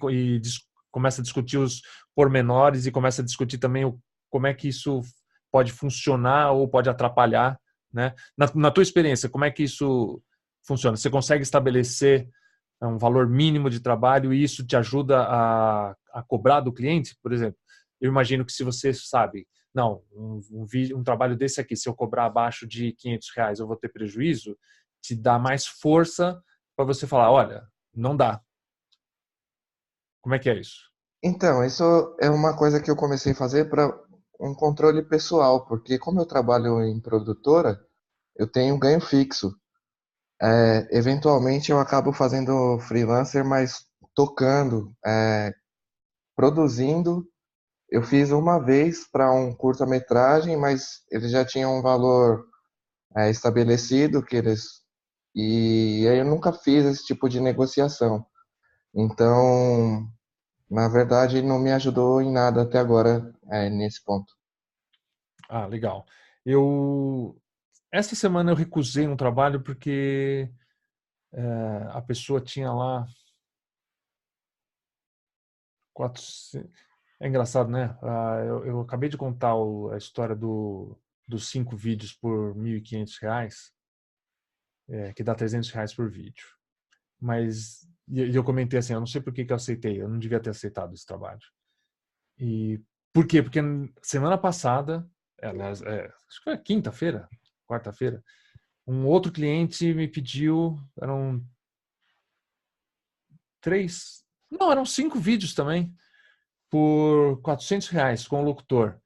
S1: começa a discutir os pormenores e começa a discutir também como é que isso pode funcionar ou pode atrapalhar, né? Na tua experiência, como é que isso funciona? Você consegue estabelecer um valor mínimo de trabalho e isso te ajuda a cobrar do cliente? Por exemplo, eu imagino que se você sabe, não, um trabalho desse aqui, se eu cobrar abaixo de R$500, eu vou ter prejuízo, te dá mais força para você falar, olha, não dá. Como é que é isso?
S3: Então, isso é uma coisa que eu comecei a fazer para um controle pessoal, porque como eu trabalho em produtora, eu tenho ganho fixo. Eventualmente eu acabo fazendo freelancer, mas tocando, produzindo. Eu fiz uma vez para um curta-metragem, mas eles já tinham um valor estabelecido e aí eu nunca fiz esse tipo de negociação. Então, na verdade, não me ajudou em nada até agora nesse ponto.
S1: Ah, legal. Essa semana eu recusei um trabalho porque a pessoa tinha lá 400. É engraçado, né? Eu acabei de contar a história dos 5 vídeos por R$1.500, que dá R$300 por vídeo. Mas eu comentei assim, eu não sei por que eu aceitei, eu não devia ter aceitado esse trabalho. E por quê? Porque semana passada, acho que foi quinta-feira, quarta-feira, um outro cliente me pediu, eram 5 vídeos também, por R$400 com o locutor.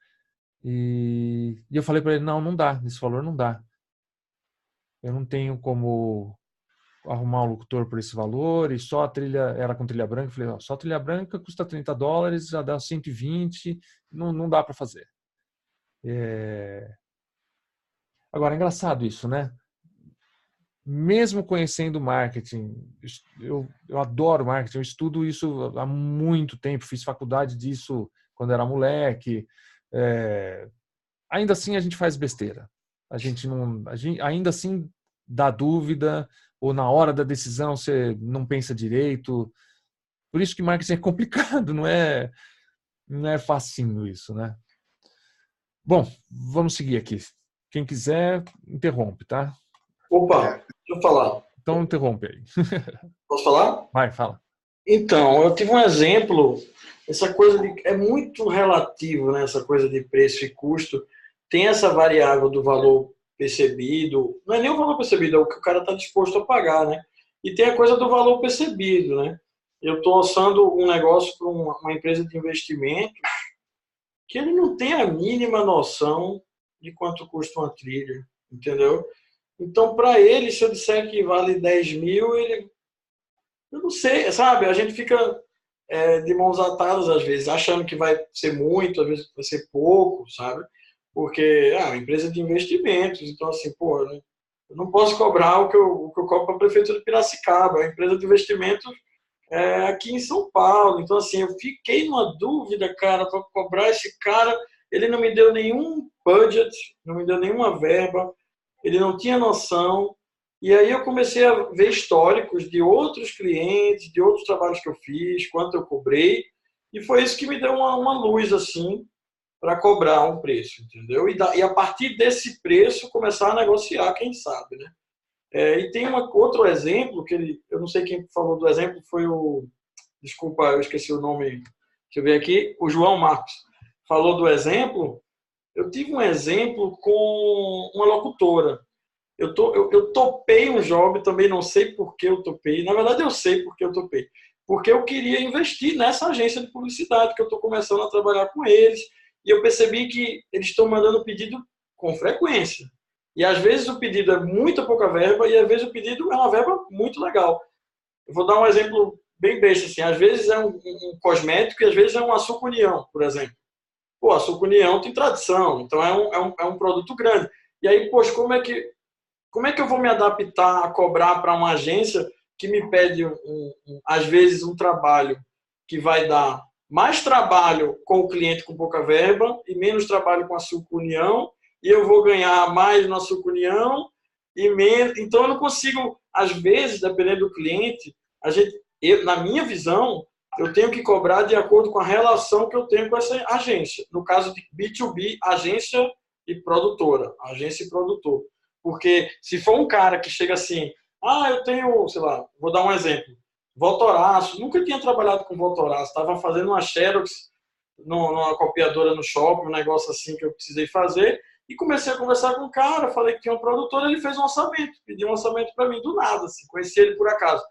S1: E eu falei para ele, não dá, nesse valor não dá. Eu não tenho como arrumar um locutor por esse valor, e só a trilha era com trilha branca. Eu falei, ó, só a trilha branca custa $30, já dá 120, não dá para fazer. Agora, é engraçado isso, né? Mesmo conhecendo marketing, eu adoro marketing, eu estudo isso há muito tempo, fiz faculdade disso quando era moleque. Ainda assim a gente faz besteira. Ainda assim dá dúvida, ou na hora da decisão você não pensa direito. Por isso que marketing é complicado, não é facinho isso, né? Bom, vamos seguir aqui. Quem quiser, interrompe, tá?
S9: Opa, deixa eu falar.
S1: Então interrompe aí.
S9: Posso falar?
S1: Vai, fala.
S9: Então, eu tive um exemplo, essa coisa é muito relativo, né? Essa coisa de preço e custo. Tem essa variável do valor percebido, não é nem o valor percebido, é o que o cara está disposto a pagar, né? E tem a coisa do valor percebido, né? Eu estou orçando um negócio para uma empresa de investimentos que ele não tem a mínima noção de quanto custa uma trilha, entendeu? Então, para ele, se eu disser que vale 10 mil, ele... Eu não sei, sabe? A gente fica de mãos atadas às vezes, achando que vai ser muito, às vezes vai ser pouco, sabe? Porque é uma empresa de investimentos, então assim, pô, né? Eu não posso cobrar o que eu cobro para a Prefeitura de Piracicaba, é uma empresa de investimentos aqui em São Paulo. Então assim, eu fiquei numa dúvida, cara, para cobrar esse cara, ele não me deu nenhum budget, não me deu nenhuma verba, ele não tinha noção. E aí eu comecei a ver históricos de outros clientes, de outros trabalhos que eu fiz, quanto eu cobrei, e foi isso que me deu uma luz, assim, para cobrar um preço, entendeu? E a partir desse preço começar a negociar, quem sabe, né? E tem outro exemplo, eu não sei quem falou do exemplo, foi desculpa, eu esqueci o nome, deixa eu ver aqui, o João Marcos falou do exemplo. Eu tive um exemplo com uma locutora. Eu topei um job, também não sei por que eu topei. Na verdade, eu sei por que eu topei. Porque eu queria investir nessa agência de publicidade, que eu estou começando a trabalhar com eles. E eu percebi que eles estão mandando pedido com frequência. E às vezes o pedido é muito pouca verba, e às vezes o pedido é uma verba muito legal. Eu vou dar um exemplo bem besta. Assim. Às vezes é um cosmético e às vezes é um açúcar União, por exemplo. Pô, açúcar União tem tradição, então é um produto grande. E aí, poxa, como é que eu vou me adaptar a cobrar para uma agência que me pede, às vezes, um trabalho que vai dar mais trabalho com o cliente com pouca verba e menos trabalho com a Açúcar União, e eu vou ganhar mais na Açúcar União e menos. Então, eu não consigo, às vezes, dependendo do cliente, na minha visão, eu tenho que cobrar de acordo com a relação que eu tenho com essa agência. No caso de B2B, agência e produtora. Agência e produtor. Porque se for um cara que chega assim, eu tenho, sei lá, vou dar um exemplo, Votoraço, nunca tinha trabalhado com Votoraço, estava fazendo uma Xerox numa copiadora no shopping, um negócio assim que eu precisei fazer, e comecei a conversar com o cara, falei que tinha um produtor, ele fez um orçamento, pediu um orçamento para mim do nada, assim, conheci ele por acaso.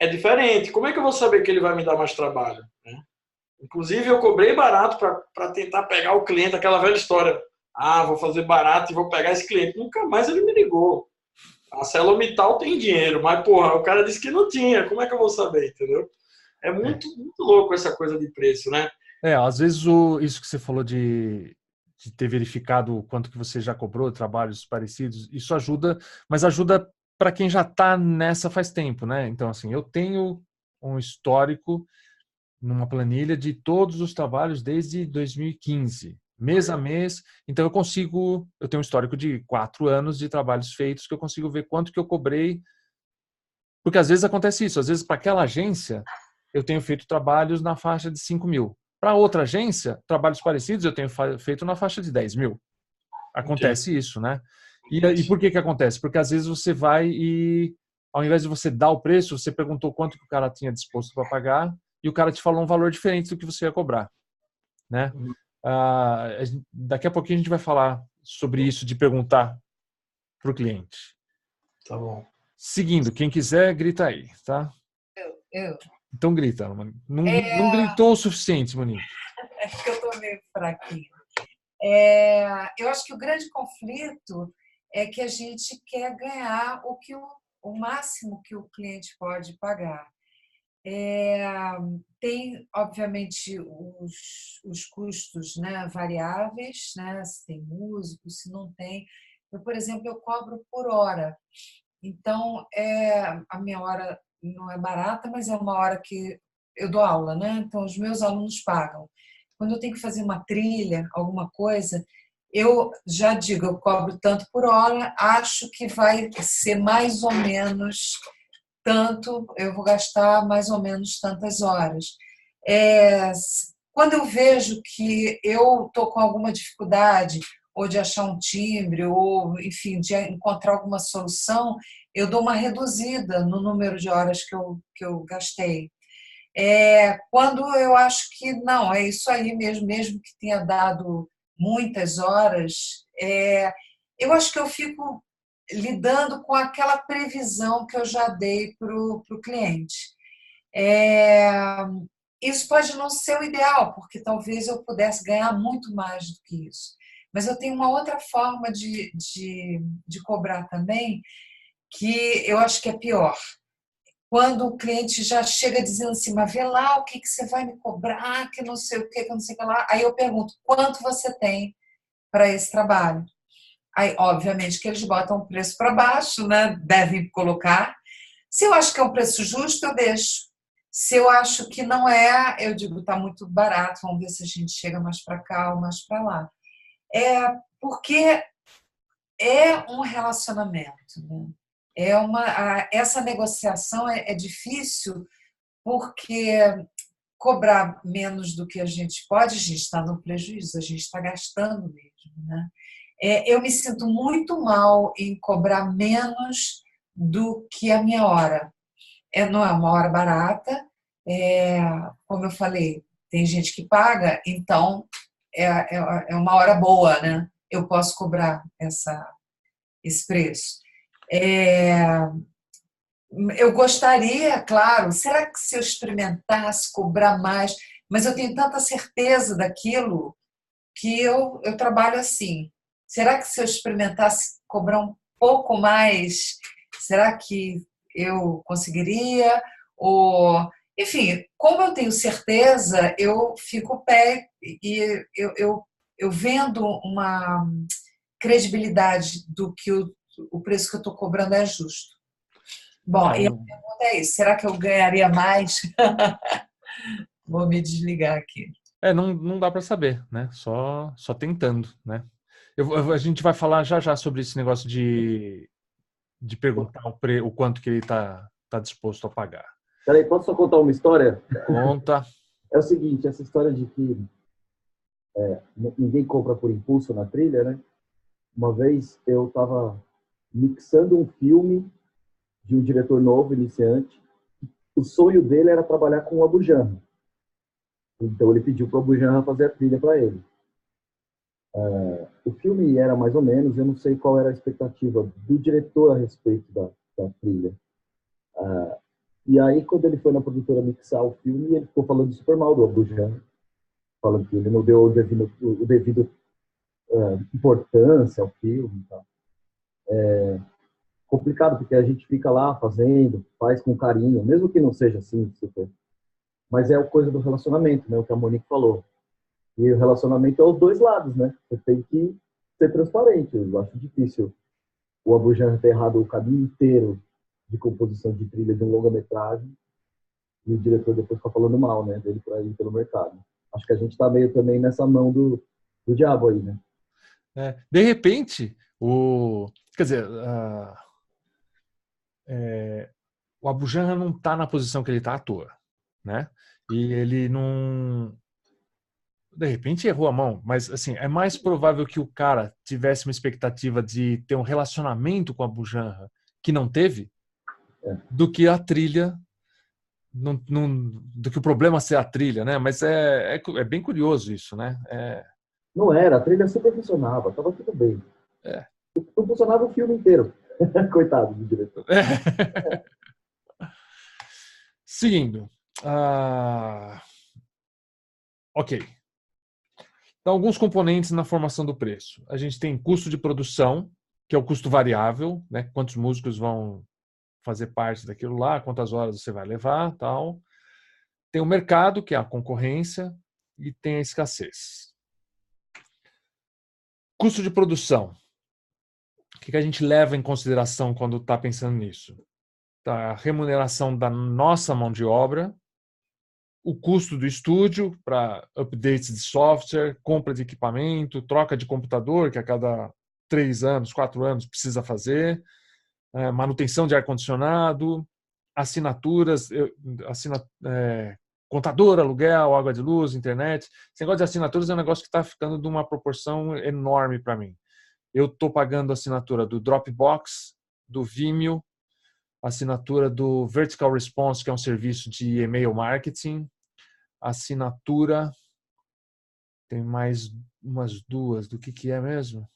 S9: É diferente, como é que eu vou saber que ele vai me dar mais trabalho? Né? Inclusive, eu cobrei barato para tentar pegar o cliente, aquela velha história, vou fazer barato e vou pegar esse cliente. Nunca mais ele me ligou. A ArcelorMittal tem dinheiro, mas, porra, o cara disse que não tinha. Como é que eu vou saber, entendeu? É muito louco essa coisa de preço, né?
S1: Às vezes isso que você falou de ter verificado o quanto que você já cobrou, trabalhos parecidos, isso ajuda, mas ajuda para quem já está nessa faz tempo, né? Então, assim, eu tenho um histórico numa planilha de todos os trabalhos desde 2015. Mês a mês, então eu tenho um histórico de 4 anos de trabalhos feitos que eu consigo ver quanto que eu cobrei, porque às vezes acontece isso, às vezes para aquela agência eu tenho feito trabalhos na faixa de 5 mil, para outra agência, trabalhos parecidos eu tenho feito na faixa de 10 mil. Acontece isso, né? E por que acontece? Porque às vezes você vai e, ao invés de você dar o preço, você perguntou quanto que o cara tinha disposto para pagar e o cara te falou um valor diferente do que você ia cobrar, né? Daqui a pouquinho a gente vai falar sobre isso de perguntar para o cliente.
S9: Tá bom.
S1: Seguindo, quem quiser, grita aí, tá?
S2: Eu.
S1: Então grita, Monique. Não gritou o suficiente, Monique.
S2: É que eu tô meio fraquinho. Eu acho que o grande conflito é que a gente quer ganhar o que o o máximo que o cliente pode pagar. Tem, obviamente, os custos, né, variáveis, né, se tem músico, se não tem. Eu, por exemplo, eu cobro por hora. Então, a minha hora não é barata, mas é uma hora que eu dou aula, né? Então, os meus alunos pagam. Quando eu tenho que fazer uma trilha, alguma coisa, eu já digo, eu cobro tanto por hora, acho que vai ser mais ou menos tanto, eu vou gastar mais ou menos tantas horas. Quando eu vejo que eu estou com alguma dificuldade, ou de achar um timbre, ou, enfim, de encontrar alguma solução, eu dou uma reduzida no número de horas que eu gastei. Quando eu acho que não, é isso aí mesmo, mesmo que tenha dado muitas horas, eu acho que eu fico lidando com aquela previsão que eu já dei para o cliente. Isso pode não ser o ideal, porque talvez eu pudesse ganhar muito mais do que isso. Mas eu tenho uma outra forma de cobrar também, que eu acho que é pior. Quando o cliente já chega dizendo assim, mas vê lá o que você vai me cobrar, que não sei o que não sei o que lá. Aí eu pergunto, quanto você tem para esse trabalho? Aí, obviamente, que eles botam o preço para baixo, né? Devem colocar. Se eu acho que é um preço justo, eu deixo. Se eu acho que não é, eu digo, está muito barato, vamos ver se a gente chega mais para cá ou mais para lá. Porque é um relacionamento, né? Essa negociação é difícil, porque cobrar menos do que a gente pode, a gente está no prejuízo, a gente está gastando mesmo, né? Eu me sinto muito mal em cobrar menos do que a minha hora. Não é uma hora barata, como eu falei, tem gente que paga, então é uma hora boa, né? Eu posso cobrar esse preço. Eu gostaria, claro, será que se eu experimentasse cobrar mais, mas eu tenho tanta certeza daquilo que eu trabalho assim. Será que se eu experimentasse cobrar um pouco mais, será que eu conseguiria? Enfim, como eu tenho certeza, eu fico pé e eu vendo uma credibilidade do que o preço que eu estou cobrando é justo. Bom, e a pergunta é isso, será que eu ganharia mais? Vou me desligar aqui.
S1: Não dá para saber, né? Só tentando, né? A gente vai falar já sobre esse negócio de perguntar o quanto que ele tá disposto a pagar.
S10: Peraí, posso só contar uma história?
S1: Conta.
S10: É o seguinte, essa história de que ninguém compra por impulso na trilha, né? Uma vez eu estava mixando um filme de um diretor novo, iniciante. O sonho dele era trabalhar com o Abu Janra. Então ele pediu para o Abu Janra fazer a trilha para ele. O filme era mais ou menos, eu não sei qual era a expectativa do diretor a respeito da trilha. E aí, quando ele foi na produtora mixar o filme, ele ficou falando super mal do Abu Janra, falando que ele não deu o devido importância ao filme. Tá? Complicado, porque a gente fica lá fazendo, faz com carinho, mesmo que não seja assim, super. Mas é a coisa do relacionamento, né? O que a Monique falou. E o relacionamento é os dois lados, né? Você tem que ser transparente. Eu acho difícil o Abu Janra ter errado o caminho inteiro de composição de trilha de um longa-metragem e o diretor depois ficar falando mal, né, dele por aí pelo mercado. Acho que a gente está meio também nessa mão do diabo aí, né?
S1: De repente, quer dizer, o Abu Janra não está na posição que ele está à toa, né? E ele não, de repente errou a mão, mas assim é mais provável que o cara tivesse uma expectativa de ter um relacionamento com o Abu Janra que não teve, do que a trilha, do que o problema ser a trilha, né? Mas é bem curioso isso, né?
S10: Não era, a trilha super funcionava, estava tudo bem. Não funcionava o filme inteiro. Coitado do diretor.
S1: Seguindo. Ok. Então, alguns componentes na formação do preço. A gente tem custo de produção, que é o custo variável, né? Quantos músicos vão fazer parte daquilo lá, quantas horas você vai levar, tal. Tem o mercado, que é a concorrência, e tem a escassez. Custo de produção. O que a gente leva em consideração quando está pensando nisso? Tá, a remuneração da nossa mão de obra, o custo do estúdio para updates de software, compra de equipamento, troca de computador, que a cada 3 anos, 4 anos precisa fazer, manutenção de ar-condicionado, assinaturas, contador, aluguel, água de luz, internet. Esse negócio de assinaturas é um negócio que está ficando de uma proporção enorme para mim. Eu estou pagando a assinatura do Dropbox, do Vimeo, assinatura do Vertical Response, que é um serviço de e-mail marketing, assinatura, tem mais umas 2, do que é mesmo?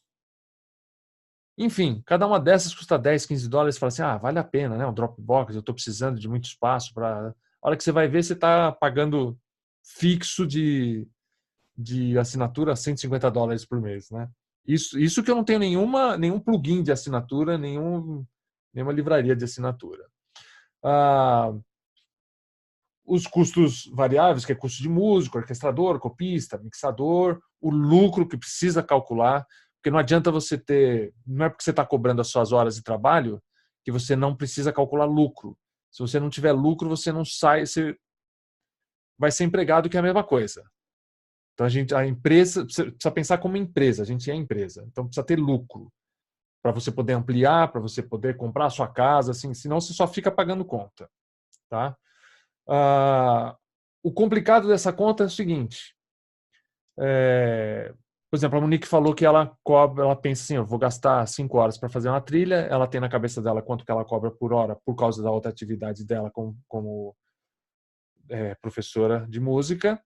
S1: Enfim, cada uma dessas custa 10, 15 dólares, você fala assim, vale a pena, né? Um Dropbox, eu estou precisando de muito espaço para... A hora que você vai ver, você está pagando fixo de assinatura 150 dólares por mês, né? Isso que eu não tenho nenhum plugin de assinatura, nenhuma livraria de assinatura. Os custos variáveis, que é custo de músico, orquestrador, copista, mixador, o lucro que precisa calcular, porque não adianta você ter... Não é porque você está cobrando as suas horas de trabalho que você não precisa calcular lucro. Se você não tiver lucro, você não sai, você vai ser empregado, que é a mesma coisa. Então a empresa precisa pensar como empresa, a gente é empresa, então precisa ter lucro para você poder ampliar, para você poder comprar a sua casa, assim, senão você só fica pagando conta, tá? O complicado dessa conta é o seguinte, por exemplo, a Monique falou que ela pensa assim, eu vou gastar 5 horas para fazer uma trilha, ela tem na cabeça dela quanto que ela cobra por hora por causa da outra atividade dela como professora de música.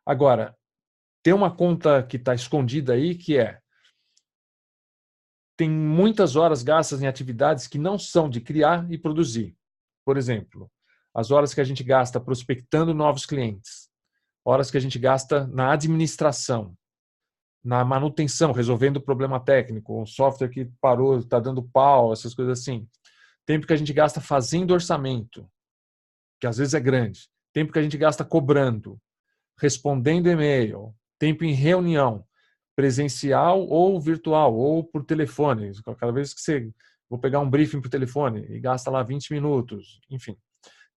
S1: Agora, tem uma conta que está escondida aí, que tem muitas horas gastas em atividades que não são de criar e produzir. Por exemplo, as horas que a gente gasta prospectando novos clientes, horas que a gente gasta na administração, na manutenção, resolvendo problema técnico, um software que parou, está dando pau, essas coisas assim. Tempo que a gente gasta fazendo orçamento, que às vezes é grande. Tempo que a gente gasta cobrando, respondendo e-mail, tempo em reunião, presencial ou virtual, ou por telefone. Cada vez que você... Vou pegar um briefing por telefone e gasta lá 20 minutos, enfim.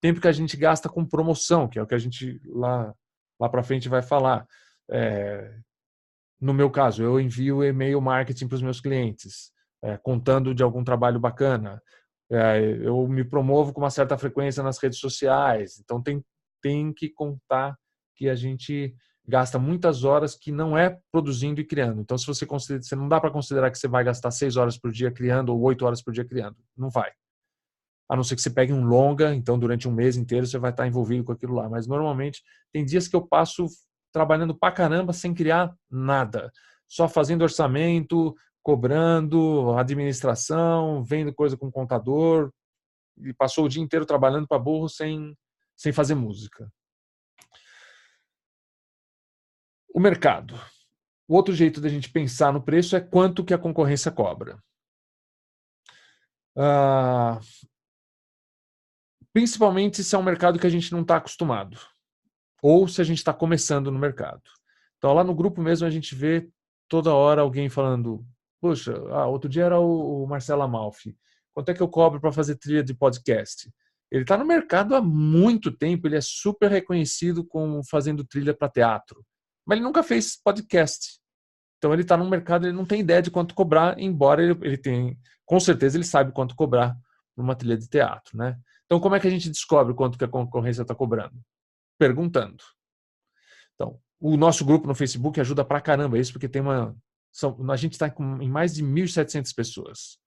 S1: Tempo que a gente gasta com promoção, que é o que a gente lá para frente vai falar. No meu caso, eu envio e-mail marketing para os meus clientes, contando de algum trabalho bacana. Eu me promovo com uma certa frequência nas redes sociais. Então, tem que contar que a gente gasta muitas horas que não é produzindo e criando. Então, se você não dá para considerar que você vai gastar 6 horas por dia criando ou 8 horas por dia criando. Não vai. A não ser que você pegue um longa, então durante um mês inteiro você vai estar envolvido com aquilo lá. Mas normalmente tem dias que eu passo trabalhando pra caramba sem criar nada. Só fazendo orçamento, cobrando, administração, vendo coisa com contador. E passou o dia inteiro trabalhando para burro sem fazer música. O mercado. O outro jeito da gente pensar no preço é quanto que a concorrência cobra. Principalmente se é um mercado que a gente não está acostumado. Ou se a gente está começando no mercado. Então, lá no grupo mesmo, a gente vê toda hora alguém falando, poxa, outro dia era o Marcelo Amalfi. Quanto é que eu cobro para fazer trilha de podcast? Ele está no mercado há muito tempo, ele é super reconhecido como fazendo trilha para teatro. Mas ele nunca fez podcast. Então ele está no mercado, ele não tem ideia de quanto cobrar, embora ele tenha, com certeza ele sabe quanto cobrar numa trilha de teatro, né? Então como é que a gente descobre quanto que a concorrência está cobrando? Perguntando. Então, o nosso grupo no Facebook ajuda pra caramba isso, porque a gente está em mais de 1.700 pessoas.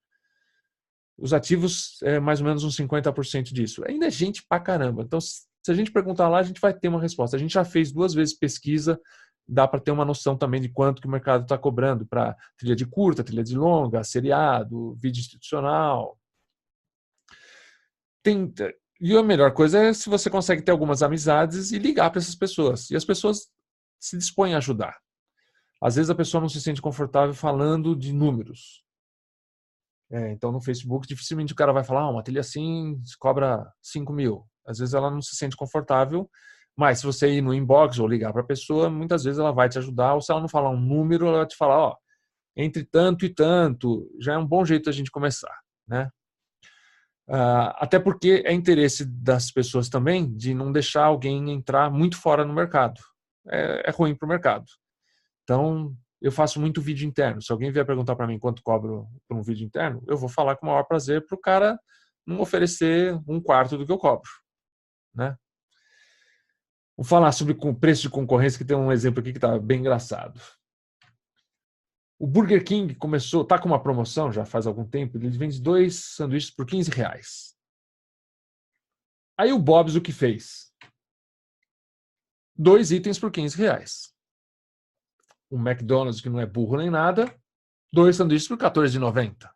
S1: Os ativos é mais ou menos uns 50% disso. Ainda é gente pra caramba. Então, se a gente perguntar lá, a gente vai ter uma resposta. A gente já fez 2 vezes pesquisa, dá para ter uma noção também de quanto que o mercado está cobrando para trilha de curta, trilha de longa, seriado, vídeo institucional. E a melhor coisa é se você consegue ter algumas amizades e ligar para essas pessoas. E as pessoas se dispõem a ajudar. Às vezes a pessoa não se sente confortável falando de números. Então, no Facebook, dificilmente o cara vai falar, uma trilha assim cobra 5 mil. Às vezes ela não se sente confortável, mas se você ir no inbox ou ligar para a pessoa, muitas vezes ela vai te ajudar, ou se ela não falar um número, ela vai te falar, ó, entre tanto e tanto, já é um bom jeito a gente começar, né? Até porque é interesse das pessoas também de não deixar alguém entrar muito fora no mercado. É ruim para o mercado. Então, eu faço muito vídeo interno. Se alguém vier perguntar para mim quanto cobro por um vídeo interno, eu vou falar com o maior prazer para o cara não oferecer 1/4 do que eu cobro, né? Vou falar sobre o preço de concorrência, que tem um exemplo aqui que está bem engraçado. O Burger King está com uma promoção já faz algum tempo, ele vende 2 sanduíches por R$15. Aí o Bob's o que fez? 2 itens por R$15. O McDonald's, que não é burro nem nada, 2 sanduíches por R$14,90.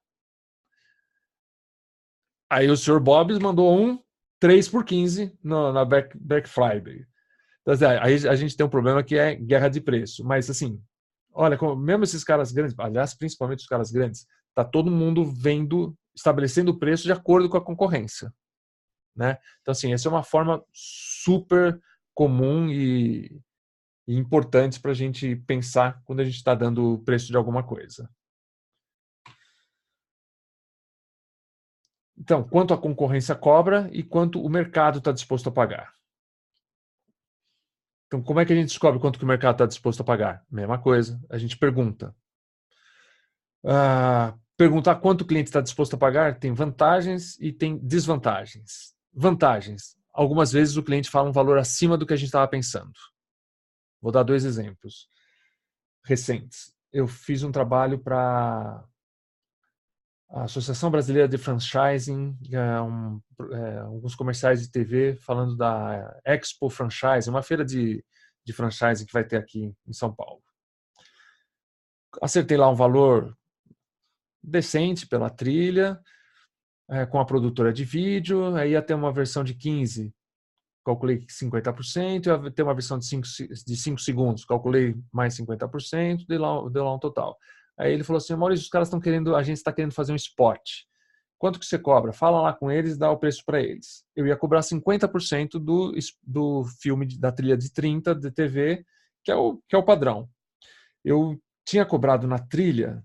S1: Aí o Sr. Bob's mandou 3 por 15 na Black Friday. Então, aí a gente tem um problema que é guerra de preço. Mas assim, olha, mesmo esses caras grandes, aliás, principalmente os caras grandes, tá todo mundo estabelecendo o preço de acordo com a concorrência, né? Então, assim, essa é uma forma super comum e importante para a gente pensar quando a gente está dando o preço de alguma coisa. Então, quanto a concorrência cobra e quanto o mercado está disposto a pagar. Então, como é que a gente descobre quanto que o mercado está disposto a pagar? Mesma coisa, a gente pergunta. Perguntar quanto o cliente está disposto a pagar tem vantagens e tem desvantagens. Vantagens. Algumas vezes o cliente fala um valor acima do que a gente estava pensando. Vou dar 2 exemplos recentes. Eu fiz um trabalho para a Associação Brasileira de Franchising, alguns comerciais de TV falando da Expo Franchise, uma feira de franchising que vai ter aqui em São Paulo. Acertei lá um valor decente pela trilha, com a produtora de vídeo, aí ia ter uma versão de 15, calculei 50%, ia ter uma versão de 5 segundos, calculei mais 50%, deu lá um total. Aí ele falou assim, Maurício, os caras estão querendo, a gente está querendo fazer um spot. Quanto que você cobra? Fala lá com eles, dá o preço para eles. Eu ia cobrar 50% do filme, da trilha de 30 de TV, que é o padrão. Eu tinha cobrado na trilha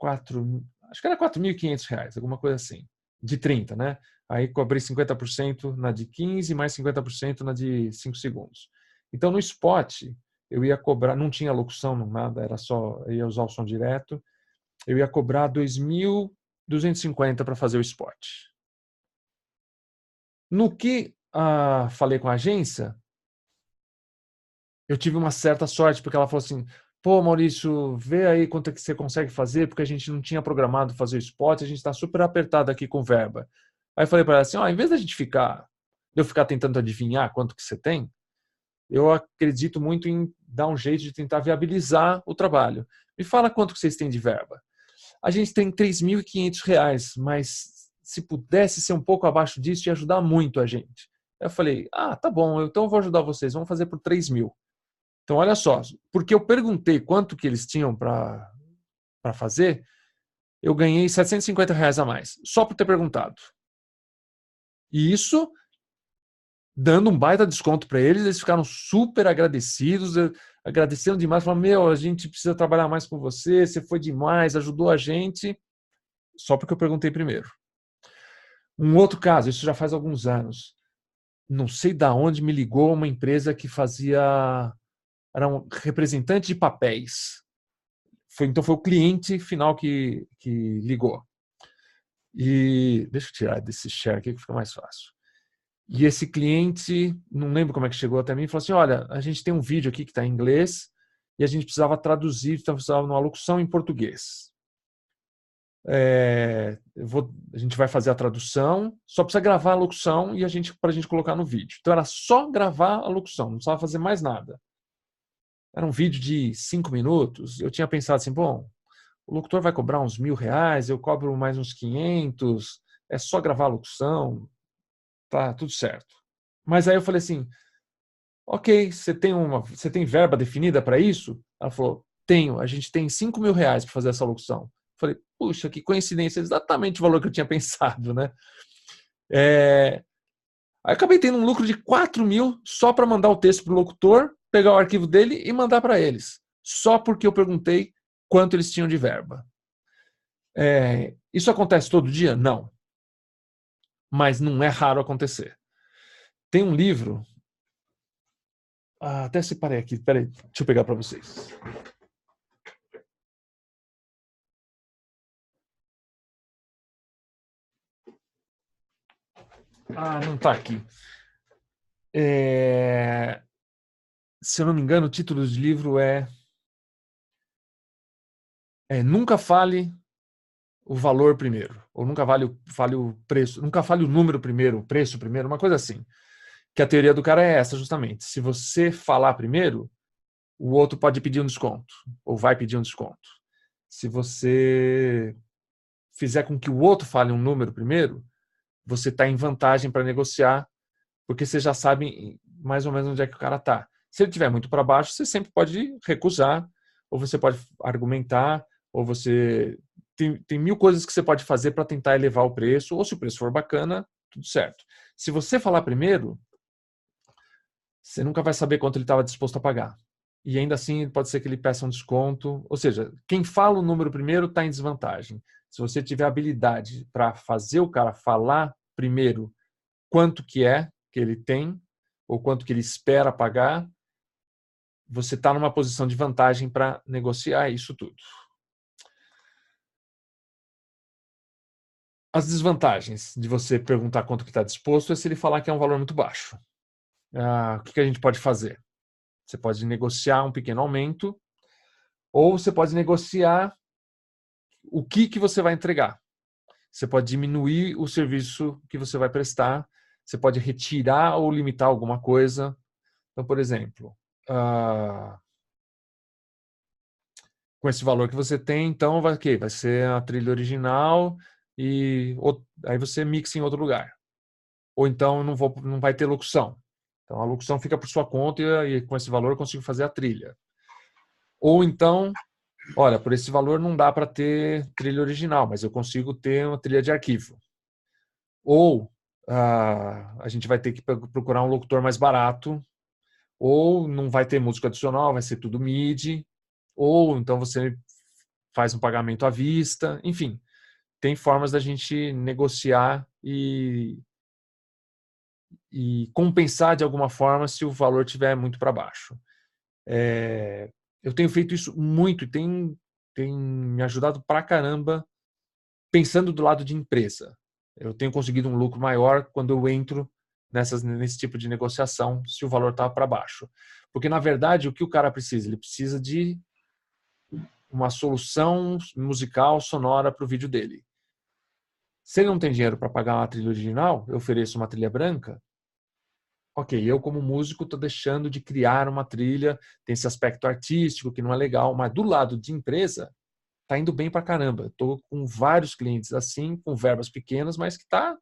S1: acho que era R$4.500, alguma coisa assim, de 30, né? Aí cobrei 50% na de 15, mais 50% na de 5 segundos. Então, no spot, eu ia cobrar, não tinha locução, não nada, era só, eu ia usar o som direto, eu ia cobrar 2.250 para fazer o spot. No que falei com a agência, eu tive uma certa sorte, porque ela falou assim, pô, Maurício, vê aí quanto é que você consegue fazer, porque a gente não tinha programado fazer o spot, a gente está super apertado aqui com verba. Aí eu falei para ela assim, em vez da gente eu ficar tentando adivinhar quanto que você tem, eu acredito muito em dar um jeito de tentar viabilizar o trabalho. Me fala quanto que vocês têm de verba. A gente tem R$3.500, mas se pudesse ser um pouco abaixo disso, ia ajudar muito a gente. Eu falei, tá bom, então eu vou ajudar vocês, vamos fazer por 3.000. Então, olha só, porque eu perguntei quanto que eles tinham para fazer, eu ganhei R$750 a mais, só por ter perguntado. E isso, dando um baita desconto para eles ficaram super agradecidos, agradecendo demais, falaram, a gente precisa trabalhar mais com você foi demais, ajudou a gente, só porque eu perguntei primeiro. Um outro caso, isso já faz alguns anos, não sei de onde me ligou uma empresa que era um representante de papéis. Então foi o cliente final que ligou. E deixa eu tirar desse share aqui que fica mais fácil. E esse cliente, não lembro como é que chegou até mim, falou assim, olha, a gente tem um vídeo aqui que está em inglês e a gente precisava traduzir, então precisava de uma locução em português. A gente vai fazer a tradução, só precisa gravar a locução para a gente colocar no vídeo. Então era só gravar a locução, não precisava fazer mais nada. Era um vídeo de 5 minutos. Eu tinha pensado assim, bom, o locutor vai cobrar uns R$1.000, eu cobro mais uns 500, é só gravar a locução, tá tudo certo. Mas aí eu falei assim, ok, você tem verba definida para isso? Ela falou, tenho, a gente tem R$5.000 para fazer essa locução. Eu falei, puxa, que coincidência, exatamente o valor que eu tinha pensado, né? Aí acabei tendo um lucro de 4.000 só para mandar o texto para o locutor, pegar o arquivo dele e mandar para eles. Só porque eu perguntei quanto eles tinham de verba. Isso acontece todo dia? Não. Mas não é raro acontecer. Tem um livro... até separei aqui. Peraí, deixa eu pegar para vocês. Não está aqui. Se eu não me engano, o título do livro é Nunca Fale o Valor Primeiro. Ou nunca fale o preço. Nunca fale o número primeiro, o preço primeiro, uma coisa assim. Que a teoria do cara é essa, justamente. Se você falar primeiro, o outro pode pedir um desconto. Ou vai pedir um desconto. Se você fizer com que o outro fale um número primeiro, você está em vantagem para negociar, porque você já sabe mais ou menos onde é que o cara está. Se ele estiver muito para baixo, você sempre pode recusar, ou você pode argumentar, ou você... Tem mil coisas que você pode fazer para tentar elevar o preço, ou se o preço for bacana, tudo certo. Se você falar primeiro, você nunca vai saber quanto ele estava disposto a pagar. E ainda assim, pode ser que ele peça um desconto. Ou seja, quem fala o número primeiro está em desvantagem. Se você tiver habilidade para fazer o cara falar primeiro quanto que ele tem, ou quanto que ele espera pagar, você está numa posição de vantagem para negociar isso tudo. As desvantagens de você perguntar quanto que está disposto é se ele falar que é um valor muito baixo. O que a gente pode fazer? Você pode negociar um pequeno aumento, ou você pode negociar o que você vai entregar. Você pode diminuir o serviço que você vai prestar, você pode retirar ou limitar alguma coisa. Então, por exemplo, com esse valor que você tem, então vai ser a trilha original e aí você mixa em outro lugar. Ou então não vai ter locução. Então a locução fica por sua conta e com esse valor eu consigo fazer a trilha. Ou então, olha, por esse valor não dá para ter trilha original, mas eu consigo ter uma trilha de arquivo. Ou a gente vai ter que procurar um locutor mais barato, ou não vai ter música adicional, vai ser tudo MIDI, ou então você faz um pagamento à vista, enfim. Tem formas da gente negociar e compensar de alguma forma se o valor estiver muito para baixo. Eu tenho feito isso muito e tem me ajudado pra caramba pensando do lado de empresa. Eu tenho conseguido um lucro maior quando eu entro nesse tipo de negociação se o valor está para baixo. Porque, na verdade, o que o cara precisa? Ele precisa de uma solução musical, sonora para o vídeo dele. Se ele não tem dinheiro para pagar uma trilha original, eu ofereço uma trilha branca. Ok, eu como músico estou deixando de criar uma trilha, tem esse aspecto artístico que não é legal, mas do lado de empresa, está indo bem pra caramba. Estou com vários clientes assim, com verbas pequenas, mas que tá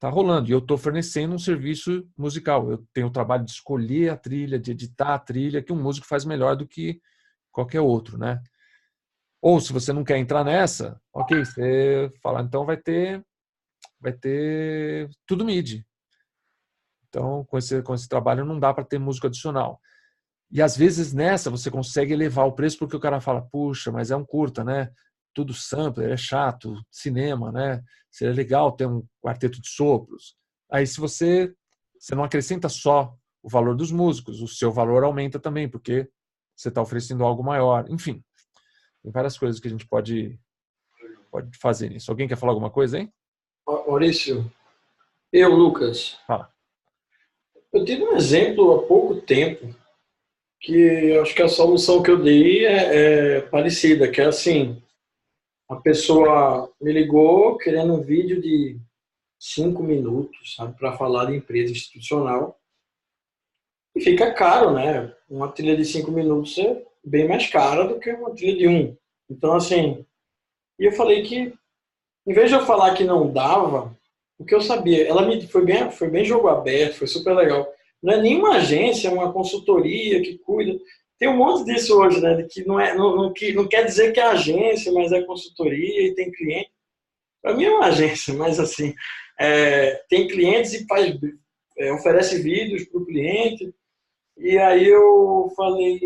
S1: rolando. E eu estou fornecendo um serviço musical. Eu tenho o trabalho de escolher a trilha, de editar a trilha, que um músico faz melhor do que qualquer outro, né? Ou se você não quer entrar nessa, ok, você fala, então vai ter tudo MIDI. Então, com esse trabalho não dá para ter música adicional. E às vezes nessa você consegue elevar o preço porque o cara fala, puxa, mas é um curta, né? Tudo sampler, é chato, cinema, né? Seria legal ter um quarteto de sopros. Aí se você não acrescenta só o valor dos músicos, o seu valor aumenta também, porque você está oferecendo algo maior. Enfim, tem várias coisas que a gente pode fazer nisso. Alguém quer falar alguma coisa, hein?
S9: Maurício, Lucas.
S1: Fala.
S9: Eu tive um exemplo há pouco tempo que eu acho que a solução que eu dei é parecida, que é assim, a pessoa me ligou querendo um vídeo de 5 minutos, sabe, para falar de empresa institucional. E fica caro, né? Uma trilha de 5 minutos é bem mais cara do que uma trilha de 1. Então, assim, e eu falei que, em vez de eu falar que não dava, o que eu sabia, ela foi bem jogo aberto, foi super legal. Não é nenhuma agência, é uma consultoria que cuida. tem um monte disso hoje, né? De que não quer dizer que é agência, mas é consultoria e tem cliente. Para mim é uma agência, mas assim, tem clientes e oferece vídeos para o cliente. E aí eu falei,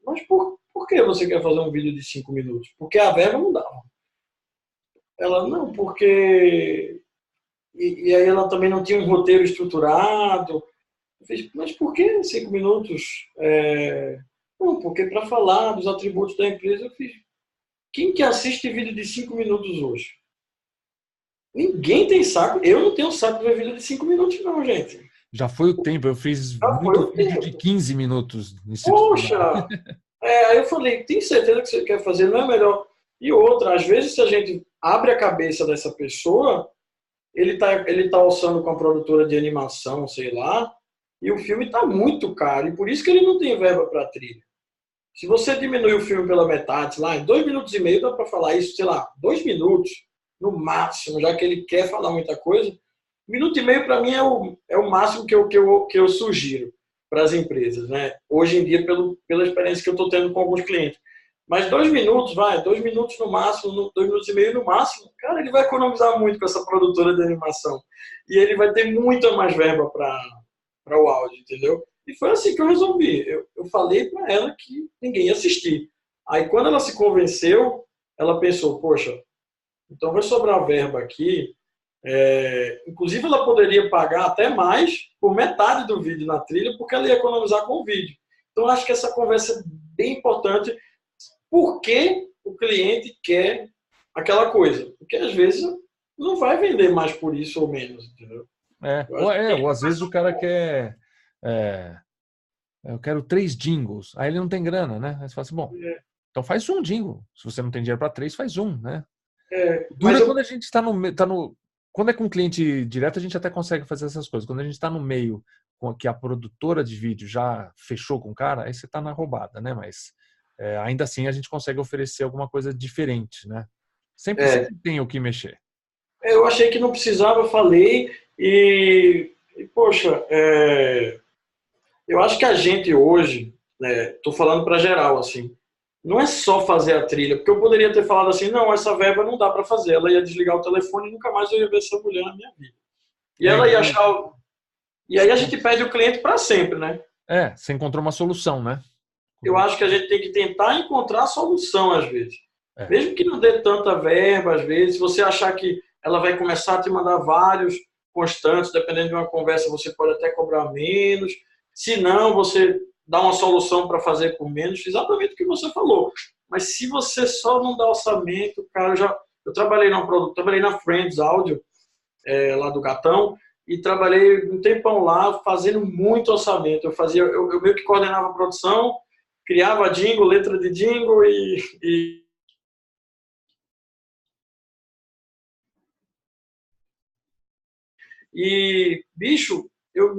S9: mas por que você quer fazer um vídeo de 5 minutos? Porque a verba não dava. Ela, não, porque... E aí ela também não tinha um roteiro estruturado. Eu fiz, mas por que 5 minutos? Não, porque para falar dos atributos da empresa, eu fiz... Quem que assiste vídeo de 5 minutos hoje? Ninguém tem saco. Eu não tenho saco de ver vídeo de 5 minutos, não, gente.
S1: Já foi o tempo. Eu fiz muito vídeo de 15 minutos.
S9: Poxa! Aí eu falei, tem certeza que você quer fazer? Não é melhor? E outra, às vezes, se a gente abre a cabeça dessa pessoa, ele tá alçando com a produtora de animação, sei lá, e o filme está muito caro. E por isso que ele não tem verba para trilha. Se você diminuir o filme pela metade, sei lá, em 2 minutos e meio dá para falar isso, sei lá, 2 minutos no máximo, já que ele quer falar muita coisa. 1 minuto e meio para mim é o máximo que eu sugiro para as empresas, né? Hoje em dia, pela experiência que eu estou tendo com alguns clientes. Mas 2 minutos, 2 minutos no máximo, 2 minutos e meio no máximo, cara, ele vai economizar muito com essa produtora de animação. E ele vai ter muita mais verba para o áudio, entendeu? E foi assim que eu resolvi. Eu falei para ela que ninguém ia assistir. Aí, quando ela se convenceu, ela pensou, poxa, então vai sobrar verba aqui. Inclusive, ela poderia pagar até mais por metade do vídeo na trilha, porque ela ia economizar com o vídeo. Então, acho que essa conversa é bem importante. Por que o cliente quer aquela coisa? Porque, às vezes, não vai vender mais por isso ou menos, entendeu?
S1: Ou às vezes o cara quer... eu quero 3 jingles. Aí ele não tem grana, né? Aí você fala assim, bom, então faz um jingle. Se você não tem dinheiro para 3, faz um, né? Quando a gente está quando é com um cliente direto, a gente até consegue fazer essas coisas. Quando a gente está no meio com que a produtora de vídeo já fechou com o cara, aí você está na roubada, né? Mas ainda assim a gente consegue oferecer alguma coisa diferente, né? Sempre tem o que mexer.
S9: Eu achei que não precisava, falei e poxa, eu acho que a gente hoje, tô falando para geral, assim, não é só fazer a trilha, porque eu poderia ter falado assim, não, essa verba não dá para fazer, ela ia desligar o telefone e nunca mais eu ia ver essa mulher na minha vida. E ela ia achar... E aí a gente perde o cliente para sempre, né?
S1: Você encontrou uma solução, né?
S9: Eu acho que a gente tem que tentar encontrar a solução, às vezes. Mesmo que não dê tanta verba, às vezes, se você achar que ela vai começar a te mandar vários constantes, dependendo de uma conversa, você pode até cobrar menos. Se não, você dá uma solução para fazer por menos, exatamente o que você falou. Mas se você só não dá orçamento, cara, eu trabalhei trabalhei na Friends Audio, lá do Gatão, e trabalhei um tempão lá fazendo muito orçamento. Eu meio que coordenava a produção, criava jingle, letra de jingle e bicho, eu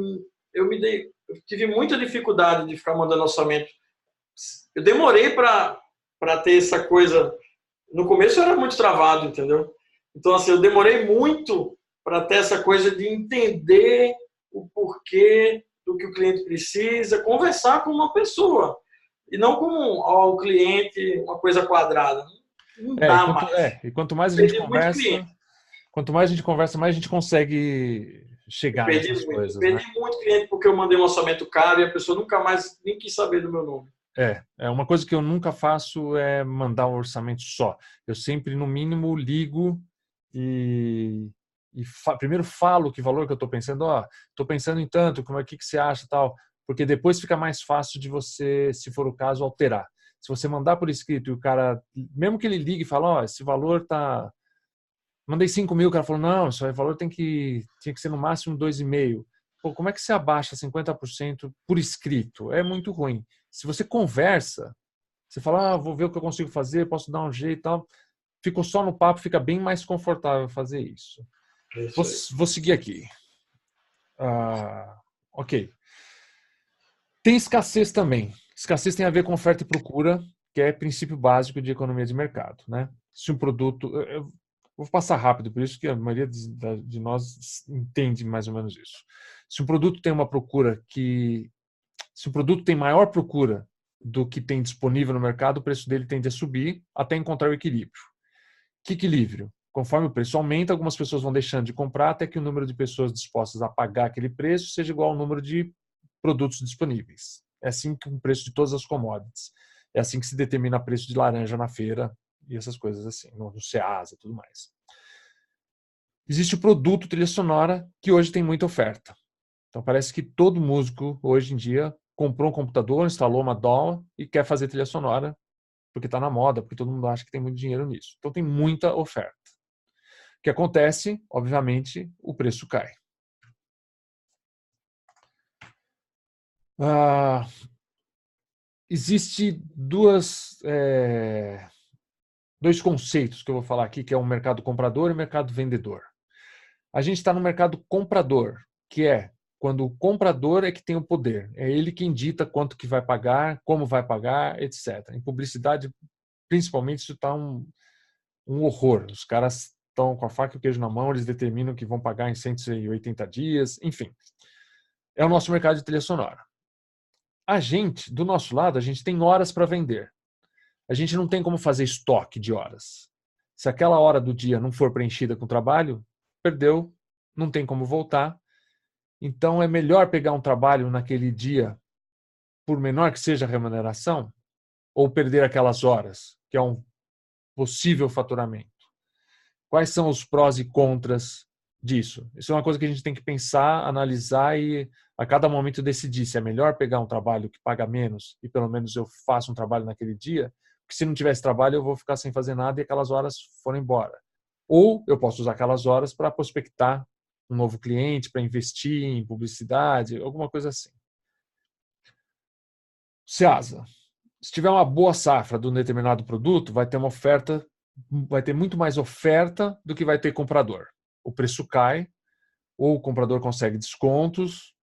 S9: tive muita dificuldade de ficar mandando orçamento. Eu demorei para ter essa coisa. No começo eu era muito travado, entendeu? Então, assim, eu demorei muito para ter essa coisa de entender o porquê do que o cliente precisa, conversar com uma pessoa. E não com o cliente, uma coisa quadrada. Não dá mais.
S1: E quanto mais a gente conversa, mais a gente consegue chegar nessas coisas.
S9: Perdi muito cliente porque eu mandei um orçamento caro e a pessoa nunca mais nem quis saber do meu nome.
S1: Uma coisa que eu nunca faço é mandar um orçamento só. Eu sempre, no mínimo, ligo e primeiro falo que valor que eu estou pensando. Estou pensando em tanto, como que você acha tal. Porque depois fica mais fácil de você, se for o caso, alterar. Se você mandar por escrito e o cara, mesmo que ele ligue e fale, esse valor tá... Mandei 5 mil, o cara falou, não, esse valor tinha que ser no máximo 2,5. Pô, como é que você abaixa 50% por escrito? É muito ruim. Se você conversa, você fala, vou ver o que eu consigo fazer, posso dar um jeito e tal. Ficou só no papo, fica bem mais confortável fazer isso. Vou seguir aqui. Ok. Tem escassez também. Escassez tem a ver com oferta e procura, que é princípio básico de economia de mercado, né? Se um produto... Eu vou passar rápido, por isso que a maioria de nós entende mais ou menos isso. Se um produto tem uma procura se o produto tem maior procura do que tem disponível no mercado, o preço dele tende a subir até encontrar o equilíbrio. Que equilíbrio? Conforme o preço aumenta, algumas pessoas vão deixando de comprar até que o número de pessoas dispostas a pagar aquele preço seja igual ao número de produtos disponíveis. É assim que o preço de todas as commodities. É assim que se determina o preço de laranja na feira e essas coisas assim, no Ceasa e tudo mais. Existe o produto trilha sonora, que hoje tem muita oferta. Então parece que todo músico, hoje em dia, comprou um computador, instalou uma DAW e quer fazer trilha sonora, porque está na moda, porque todo mundo acha que tem muito dinheiro nisso. Então tem muita oferta. O que acontece, obviamente, o preço cai. Existe dois conceitos que eu vou falar aqui, que é o mercado comprador e o mercado vendedor. A gente está no mercado comprador, que é quando o comprador é que tem o poder. É ele quem dita quanto que vai pagar, como vai pagar, etc. Em publicidade, principalmente, isso está um horror. Os caras estão com a faca e o queijo na mão, eles determinam que vão pagar em 180 dias, enfim. É o nosso mercado de trilha sonora. A gente, do nosso lado, a gente tem horas para vender. A gente não tem como fazer estoque de horas. Se aquela hora do dia não for preenchida com trabalho, perdeu, não tem como voltar. Então é melhor pegar um trabalho naquele dia, por menor que seja a remuneração, ou perder aquelas horas, que é um possível faturamento. Quais são os prós e contras disso? Isso é uma coisa que a gente tem que pensar, analisar e a cada momento decidir se é melhor pegar um trabalho que paga menos e pelo menos eu faço um trabalho naquele dia, porque se não tivesse trabalho eu vou ficar sem fazer nada e aquelas horas foram embora. Ou eu posso usar aquelas horas para prospectar um novo cliente, para investir em publicidade, alguma coisa assim. Ceasa. Se tiver uma boa safra de um determinado produto, vai ter uma oferta, vai ter muito mais oferta do que vai ter comprador. O preço cai, ou o comprador consegue descontos,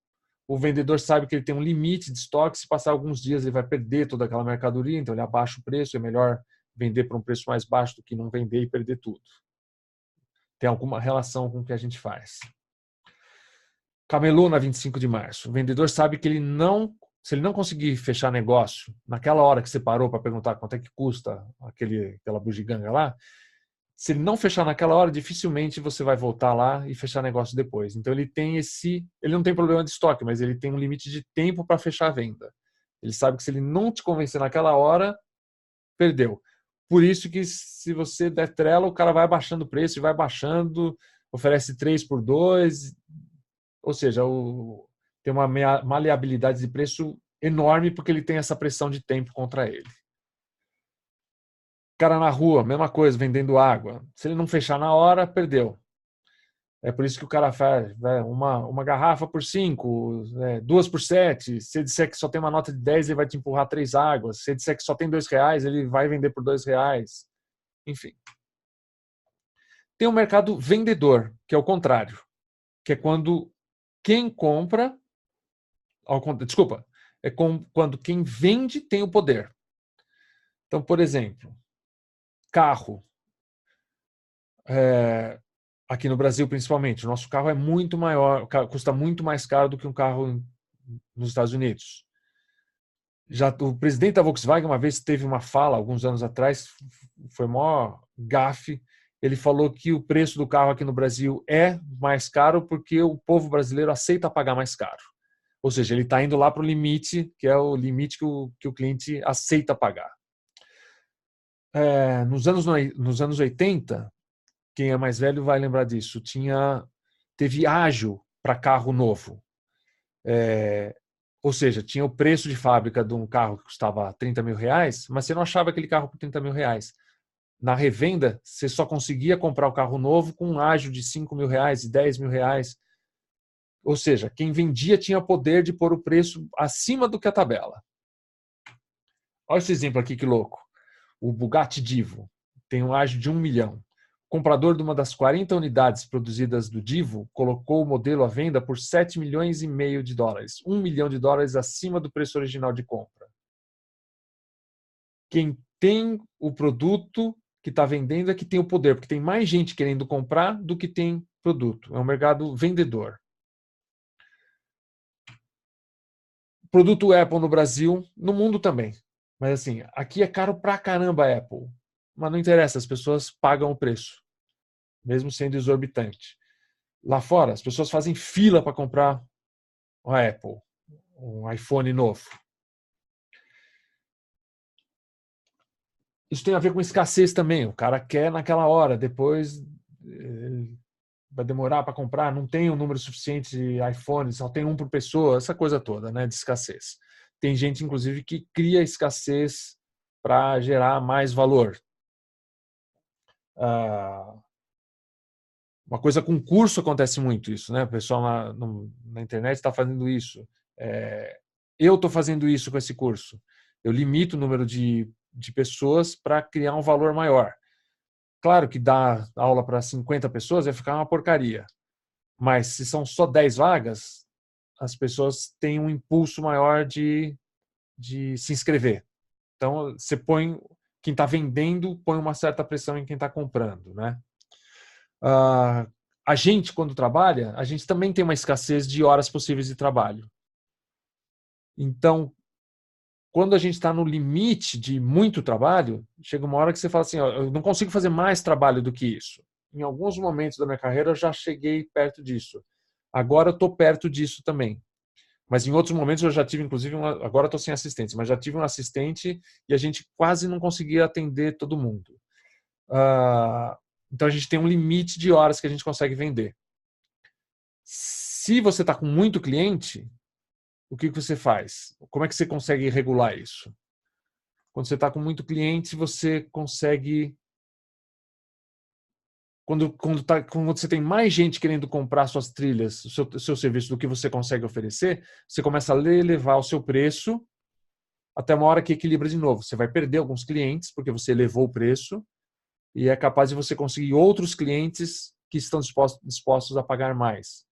S1: o vendedor sabe que ele tem um limite de estoque, se passar alguns dias ele vai perder toda aquela mercadoria, então ele abaixa o preço, é melhor vender por um preço mais baixo do que não vender e perder tudo. Tem alguma relação com o que a gente faz. Camelô na 25 de março. O vendedor sabe que se ele não conseguir fechar negócio naquela hora que você parou para perguntar quanto é que custa aquela bugiganga lá, se ele não fechar naquela hora, dificilmente você vai voltar lá e fechar negócio depois. Então ele não tem problema de estoque, mas ele tem um limite de tempo para fechar a venda. Ele sabe que se ele não te convencer naquela hora, perdeu. Por isso que se você der trela, o cara vai abaixando o preço e vai baixando, oferece 3 por 2, ou seja, tem uma maleabilidade de preço enorme porque ele tem essa pressão de tempo contra ele. Cara na rua, mesma coisa, vendendo água. Se ele não fechar na hora, perdeu. É por isso que o cara faz uma garrafa por 5, 2 por 7. Se ele disser que só tem uma nota de 10, ele vai te empurrar 3 águas. Se ele disser que só tem R$2, ele vai vender por R$2. Enfim. Tem o mercado vendedor, que é o contrário. Que é quando quem compra... Desculpa. Quando quem vende tem o poder. Então, por exemplo, carro. Aqui no Brasil, principalmente, o nosso carro é muito maior, custa muito mais caro do que um carro nos Estados Unidos. Já o presidente da Volkswagen uma vez teve uma fala, alguns anos atrás, foi maior gafe. Ele falou que o preço do carro aqui no Brasil é mais caro porque o povo brasileiro aceita pagar mais caro. Ou seja, ele está indo lá para o limite, que é o limite que o cliente aceita pagar. Nos anos 80, quem é mais velho vai lembrar disso, teve ágio para carro novo. Ou seja, tinha o preço de fábrica de um carro que custava R$30 mil, mas você não achava aquele carro por R$30 mil. Na revenda, você só conseguia comprar o carro novo com um ágio de R$5 mil, de R$10 mil. Ou seja, quem vendia tinha poder de pôr o preço acima do que a tabela. Olha esse exemplo aqui, que louco. O Bugatti Divo tem um ágio de 1 milhão. O comprador de uma das 40 unidades produzidas do Divo colocou o modelo à venda por $7,5 milhões. $1 milhão acima do preço original de compra. Quem tem o produto que está vendendo é que tem o poder, porque tem mais gente querendo comprar do que tem produto. É um mercado vendedor. Produto Apple no Brasil, no mundo também. Mas assim, aqui é caro pra caramba a Apple. Mas não interessa, as pessoas pagam o preço, mesmo sendo exorbitante. Lá fora, as pessoas fazem fila para comprar o Apple, um iPhone novo. Isso tem a ver com escassez também. O cara quer naquela hora, depois vai demorar para comprar, não tem um número suficiente de iPhones, só tem um por pessoa, essa coisa toda, né, de escassez. Tem gente, inclusive, que cria escassez para gerar mais valor. Uma coisa com curso acontece muito isso, né? O pessoal na internet está fazendo isso. Eu estou fazendo isso com esse curso. Eu limito o número de pessoas para criar um valor maior. Claro que dar aula para 50 pessoas vai ficar uma porcaria. Mas se são só 10 vagas, as pessoas têm um impulso maior de se inscrever. Então, você põe, quem está vendendo, põe uma certa pressão em quem está comprando, né? A gente, quando trabalha, a gente também tem uma escassez de horas possíveis de trabalho. Então, quando a gente está no limite de muito trabalho, chega uma hora que você fala assim, ó, eu não consigo fazer mais trabalho do que isso. Em alguns momentos da minha carreira eu já cheguei perto disso. Agora eu estou perto disso também. Mas em outros momentos eu já tive, inclusive, agora estou sem assistente, mas já tive um assistente e a gente quase não conseguia atender todo mundo. Então a gente tem um limite de horas que a gente consegue vender. Se você está com muito cliente, o que você faz? Como é que você consegue regular isso? Quando você está com muito cliente, você consegue... Quando você tem mais gente querendo comprar suas trilhas, o seu serviço do que você consegue oferecer, você começa a elevar o seu preço até uma hora que equilibra de novo. Você vai perder alguns clientes porque você elevou o preço e é capaz de você conseguir outros clientes que estão dispostos a pagar mais.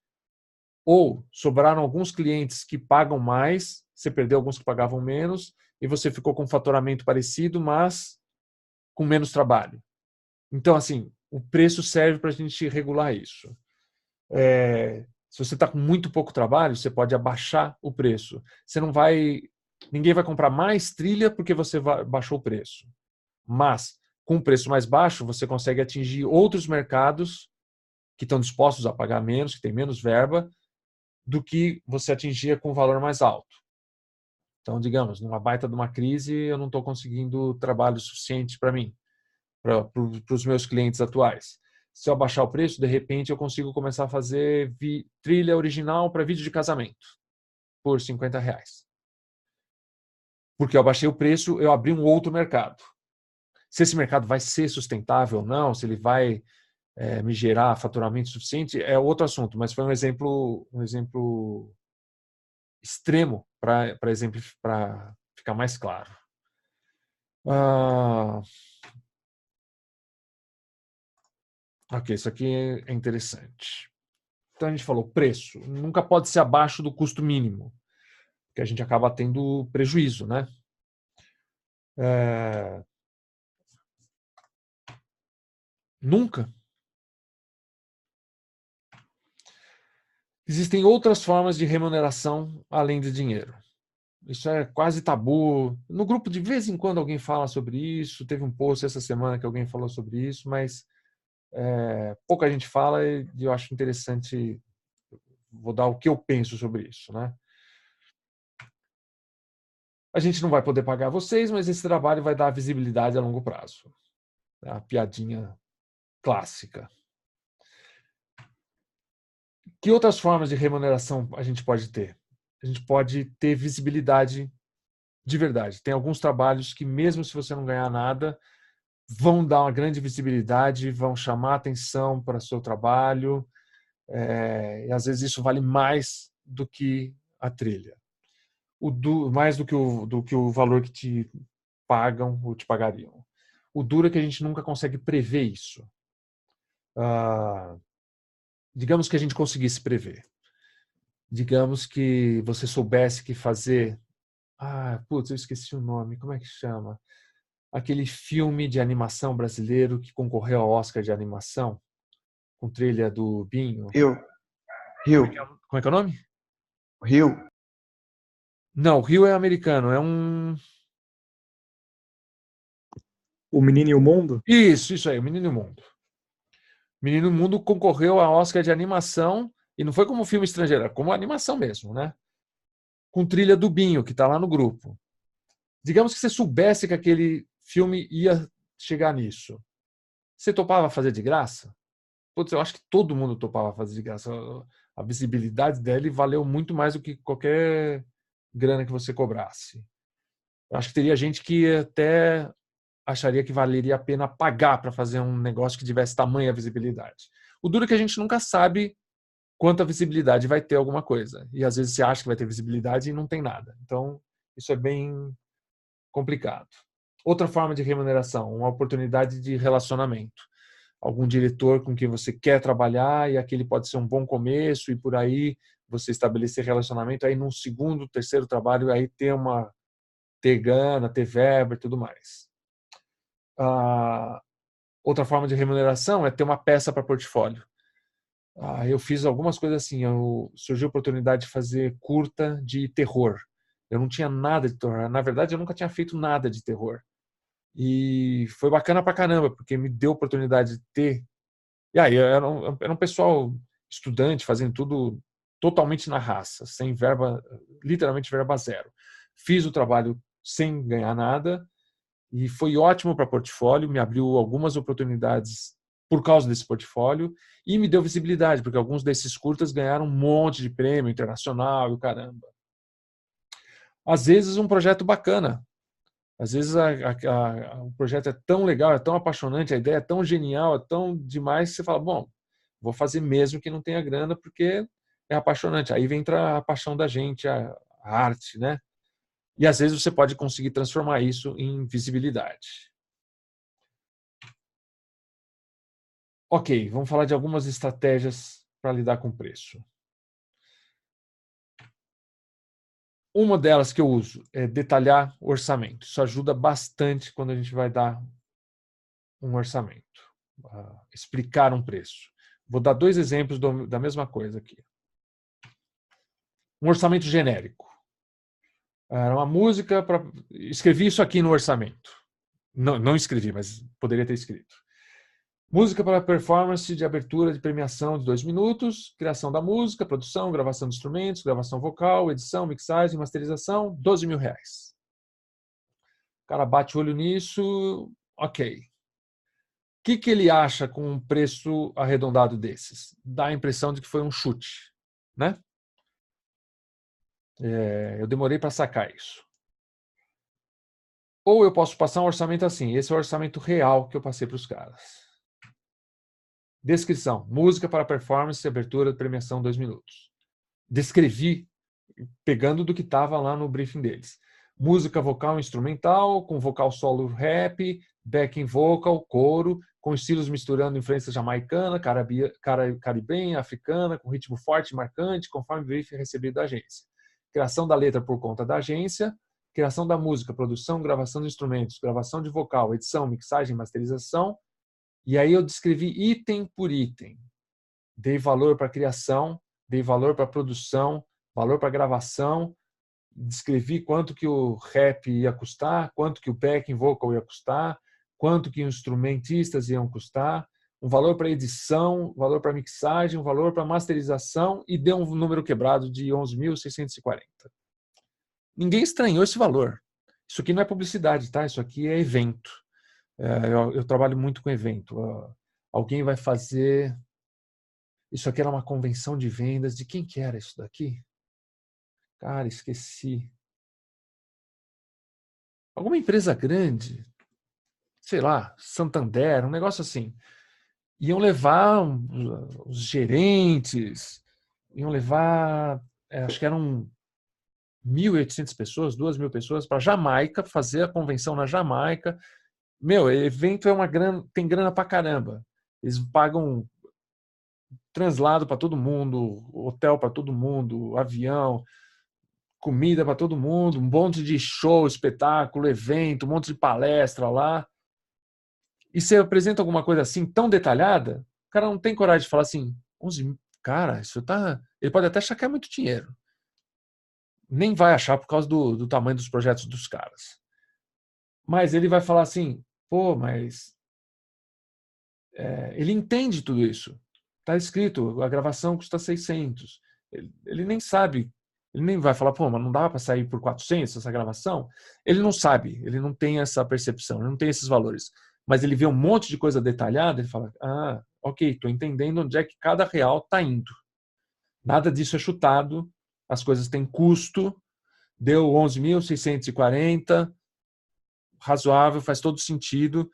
S1: Ou sobraram alguns clientes que pagam mais, você perdeu alguns que pagavam menos e você ficou com um faturamento parecido, mas com menos trabalho. Então, assim, o preço serve para a gente regular isso. Se você está com muito pouco trabalho, você pode abaixar o preço. Ninguém vai comprar mais trilha porque você baixou o preço. Mas, com um preço mais baixo, você consegue atingir outros mercados que estão dispostos a pagar menos, que têm menos verba, do que você atingia com um valor mais alto. Então, digamos, numa baita de uma crise, eu não estou conseguindo trabalho suficiente para mim, para os meus clientes atuais. Se eu abaixar o preço, de repente eu consigo começar a fazer trilha original para vídeo de casamento por R$50. Porque eu abaixei o preço, eu abri um outro mercado. Se esse mercado vai ser sustentável ou não, se ele vai me gerar faturamento suficiente, é outro assunto, mas foi um exemplo extremo para ficar mais claro. Ok, isso aqui é interessante. Então a gente falou, preço nunca pode ser abaixo do custo mínimo, porque a gente acaba tendo prejuízo, né? Nunca. Existem outras formas de remuneração além de dinheiro. Isso é quase tabu. No grupo, de vez em quando, alguém fala sobre isso. Teve um post essa semana que alguém falou sobre isso, mas pouca gente fala e eu acho interessante. Vou dar o que eu penso sobre isso, né? A gente não vai poder pagar vocês, mas esse trabalho vai dar visibilidade a longo prazo. É a piadinha clássica. Que outras formas de remuneração a gente pode ter? A gente pode ter visibilidade de verdade. Tem alguns trabalhos que, mesmo se você não ganhar nada, vão dar uma grande visibilidade, vão chamar atenção para o seu trabalho, e às vezes isso vale mais do que a trilha. Mais do que o valor que te pagam ou te pagariam. O duro é que a gente nunca consegue prever isso. Digamos que a gente conseguisse prever. Digamos que você soubesse que fazer... eu esqueci o nome. Como é que chama? Aquele filme de animação brasileiro que concorreu ao Oscar de animação, com trilha do Binho.
S3: Rio.
S1: Como é que é o nome?
S3: Rio.
S1: Não, o Rio é americano. É um...
S11: O Menino e o Mundo?
S1: Isso aí, O Menino e o Mundo. O Menino e o Mundo concorreu a Oscar de animação, e não foi como filme estrangeiro, era como animação mesmo, né? Com trilha do Binho, que está lá no grupo. Digamos que você soubesse que aquele filme ia chegar nisso. Você topava fazer de graça? Putz, eu acho que todo mundo topava fazer de graça. A visibilidade dele valeu muito mais do que qualquer grana que você cobrasse. Eu acho que teria gente que até acharia que valeria a pena pagar para fazer um negócio que tivesse tamanha visibilidade. O duro é que a gente nunca sabe quanta visibilidade vai ter alguma coisa. E às vezes você acha que vai ter visibilidade e não tem nada. Então, isso é bem complicado. Outra forma de remuneração, uma oportunidade de relacionamento. Algum diretor com quem você quer trabalhar e aquele pode ser um bom começo e por aí você estabelecer relacionamento, aí num segundo, terceiro trabalho, aí ter gana, ter verba e tudo mais. Outra forma de remuneração é ter uma peça para portfólio. Eu fiz algumas coisas assim, surgiu a oportunidade de fazer curta de terror. Eu não tinha nada de terror. Na verdade, eu nunca tinha feito nada de terror. E foi bacana pra caramba, porque me deu a oportunidade de ter. E aí, era um pessoal estudante, fazendo tudo totalmente na raça, sem verba, literalmente verba zero. Fiz o trabalho sem ganhar nada e foi ótimo para portfólio, me abriu algumas oportunidades por causa desse portfólio e me deu visibilidade, porque alguns desses curtas ganharam um monte de prêmio internacional e o caramba. Às vezes um projeto bacana, às vezes o projeto é tão legal, é tão apaixonante, a ideia é tão genial, é tão demais que você fala, bom, vou fazer mesmo que não tenha grana porque é apaixonante. Aí vem a paixão da gente, a arte, né? E às vezes você pode conseguir transformar isso em visibilidade. Ok, vamos falar de algumas estratégias para lidar com o preço. Uma delas que eu uso é detalhar o orçamento. Isso ajuda bastante quando a gente vai dar um orçamento, explicar um preço. Vou dar 2 exemplos da mesma coisa aqui. Um orçamento genérico. Era uma música para... Escrevi isso aqui no orçamento. Não escrevi, mas poderia ter escrito. Música para performance de abertura de premiação de 2 minutos, criação da música, produção, gravação de instrumentos, gravação vocal, edição, mixagem, masterização, R$12.000. O cara bate o olho nisso, ok. O que ele acha com um preço arredondado desses? Dá a impressão de que foi um chute, né? Eu demorei para sacar isso. Ou eu posso passar um orçamento assim, esse é o orçamento real que eu passei para os caras. Descrição, música para performance, abertura de premiação 2 minutos. Descrevi, pegando do que estava lá no briefing deles. Música vocal instrumental, com vocal solo rap, backing vocal, coro, com estilos misturando influência jamaicana, caribenha, africana, com ritmo forte e marcante, conforme o briefing recebido da agência. Criação da letra por conta da agência, criação da música, produção, gravação de instrumentos, gravação de vocal, edição, mixagem, masterização. E aí eu descrevi item por item. Dei valor para a criação, dei valor para a produção, valor para a gravação, descrevi quanto que o rap ia custar, quanto que o backing vocal ia custar, quanto que os instrumentistas iam custar, um valor para edição, um valor para mixagem, um valor para masterização e deu um número quebrado de 11.640. Ninguém estranhou esse valor. Isso aqui não é publicidade, tá? Isso aqui é evento. Eu trabalho muito com evento. Alguém vai fazer... Isso aqui era uma convenção de vendas. De quem que era isso daqui? Cara, esqueci. Alguma empresa grande, sei lá, Santander, um negócio assim. Iam levar os gerentes, iam levar, acho que eram 1.800 pessoas, 2.000 pessoas para Jamaica, fazer a convenção na Jamaica. Meu, evento é uma grana, tem grana pra caramba. Eles pagam translado para todo mundo, hotel para todo mundo, avião, comida para todo mundo, um monte de show, espetáculo, evento, um monte de palestra lá. E você apresenta alguma coisa assim tão detalhada, o cara não tem coragem de falar assim, 11, cara, isso tá... Ele pode até achar que é muito dinheiro. Nem vai achar por causa do tamanho dos projetos dos caras. Mas ele vai falar assim, Pô, mas ele entende tudo isso. Está escrito, a gravação custa 600. Ele nem sabe, ele nem vai falar, pô, mas não dá para sair por 400 essa gravação? Ele não sabe, ele não tem essa percepção, ele não tem esses valores. Mas ele vê um monte de coisa detalhada, ele fala, ah, ok, estou entendendo onde é que cada real está indo. Nada disso é chutado, as coisas têm custo, deu 11.640, razoável, faz todo sentido.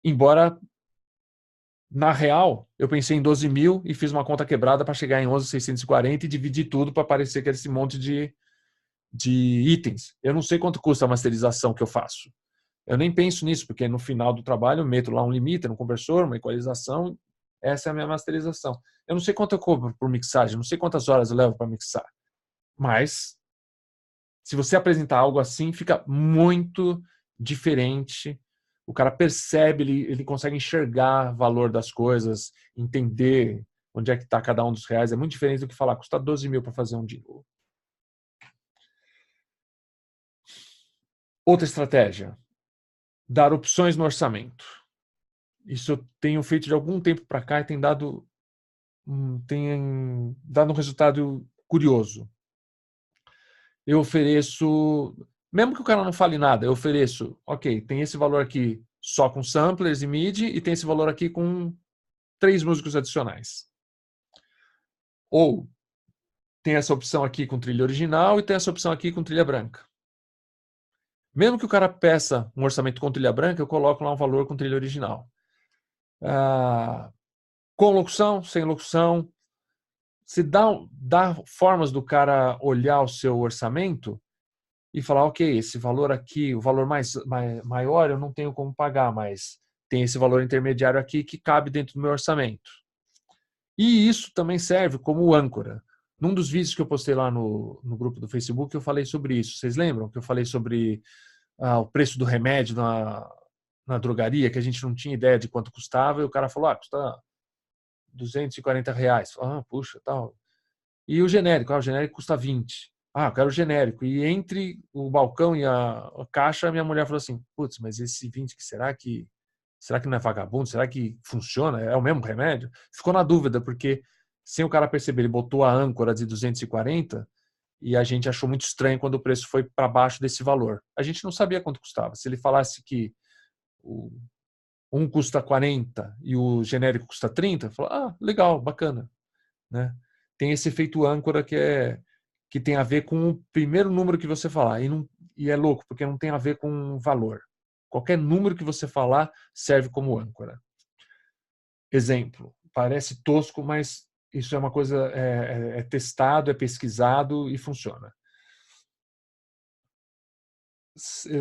S1: Embora, na real, eu pensei em 12 mil e fiz uma conta quebrada para chegar em 11.640 e dividir tudo para parecer que era esse monte de itens. Eu não sei quanto custa a masterização que eu faço. Eu nem penso nisso, porque no final do trabalho eu meto lá um limiter, um conversor, uma equalização. Essa é a minha masterização. Eu não sei quanto eu cobro por mixagem, não sei quantas horas eu levo para mixar. Mas, se você apresentar algo assim, fica muito diferente. O cara percebe, ele consegue enxergar o valor das coisas, entender onde é que está cada um dos reais. É muito diferente do que falar, custa 12 mil para fazer um jingle. Outra estratégia, dar opções no orçamento. Isso eu tenho feito de algum tempo para cá e tem dado um resultado curioso. Eu ofereço, mesmo que o cara não fale nada, eu ofereço, ok, tem esse valor aqui só com samplers e MIDI e tem esse valor aqui com 3 músicos adicionais. Ou tem essa opção aqui com trilha original e tem essa opção aqui com trilha branca. Mesmo que o cara peça um orçamento com trilha branca, eu coloco lá um valor com trilha original. Com locução, sem locução. Se dá formas do cara olhar o seu orçamento e falar, ok, esse valor aqui, o valor maior eu não tenho como pagar, mas tem esse valor intermediário aqui que cabe dentro do meu orçamento. E isso também serve como âncora. Num dos vídeos que eu postei lá no grupo do Facebook, eu falei sobre isso. Vocês lembram que eu falei sobre o preço do remédio na drogaria, que a gente não tinha ideia de quanto custava, e o cara falou, custa R$240. Puxa, tal. E o genérico custa 20. Eu quero o genérico. E entre o balcão e a caixa, minha mulher falou assim, putz, mas esse 20, será que não é vagabundo? Será que funciona? É o mesmo remédio? Ficou na dúvida, porque sem o cara perceber, ele botou a âncora de 240 e a gente achou muito estranho quando o preço foi para baixo desse valor. A gente não sabia quanto custava. Se ele falasse que um custa 40 e o genérico custa 30, falou, legal, bacana. Né? Tem esse efeito âncora que tem a ver com o primeiro número que você falar. E é louco, porque não tem a ver com valor. Qualquer número que você falar serve como âncora. Exemplo, parece tosco, mas isso é uma coisa, é testado, é pesquisado e funciona.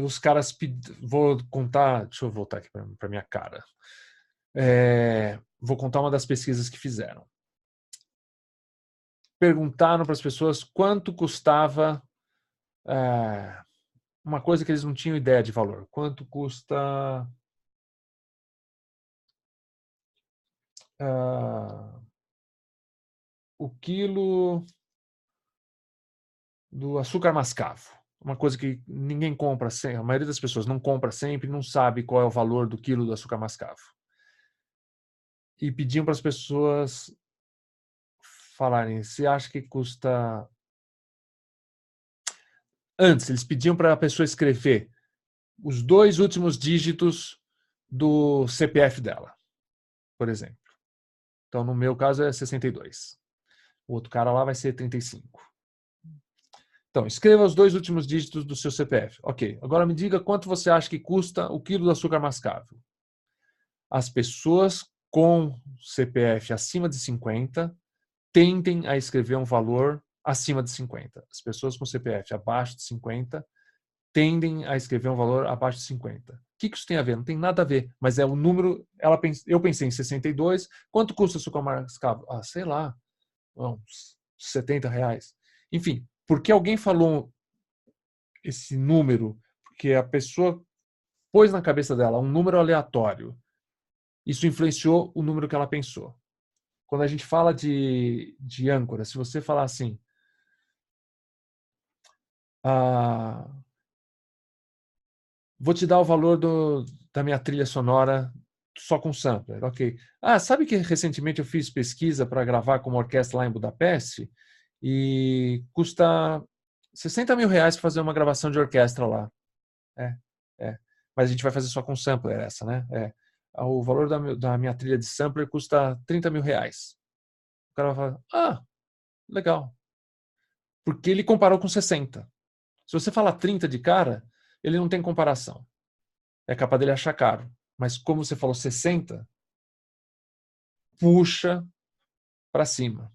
S1: Os caras, vou contar, deixa eu voltar aqui para minha cara. Vou contar uma das pesquisas que fizeram. Perguntaram para as pessoas quanto custava uma coisa que eles não tinham ideia de valor. Quanto custa o quilo do açúcar mascavo? Uma coisa que ninguém compra, a maioria das pessoas não compra sempre, não sabe qual é o valor do quilo do açúcar mascavo. E pediam para as pessoas falarem, você acha que custa... Antes, eles pediam para a pessoa escrever os 2 últimos dígitos do CPF dela, por exemplo. Então, no meu caso, é 62. O outro cara lá vai ser 35. Então, escreva os 2 últimos dígitos do seu CPF. Ok, agora me diga quanto você acha que custa o quilo do açúcar mascavo. As pessoas com CPF acima de 50 tendem a escrever um valor acima de 50. As pessoas com CPF abaixo de 50 tendem a escrever um valor abaixo de 50. O que isso tem a ver? Não tem nada a ver, mas é o número... Eu pensei em 62. Quanto custa o açúcar mascavo? Sei lá, uns R$70. Enfim, porque alguém falou esse número, porque a pessoa pôs na cabeça dela um número aleatório. Isso influenciou o número que ela pensou. Quando a gente fala de âncora, se você falar assim, vou te dar o valor da minha trilha sonora só com sampler, ok. Sabe que recentemente eu fiz pesquisa para gravar com uma orquestra lá em Budapeste e custa 60 mil reais para fazer uma gravação de orquestra lá. É. Mas a gente vai fazer só com sampler essa, né? O valor da minha trilha de sampler custa 30 mil reais. O cara vai falar, legal. Porque ele comparou com 60. Se você falar 30 de cara, ele não tem comparação. É capaz dele achar caro. Mas como você falou 60, puxa para cima.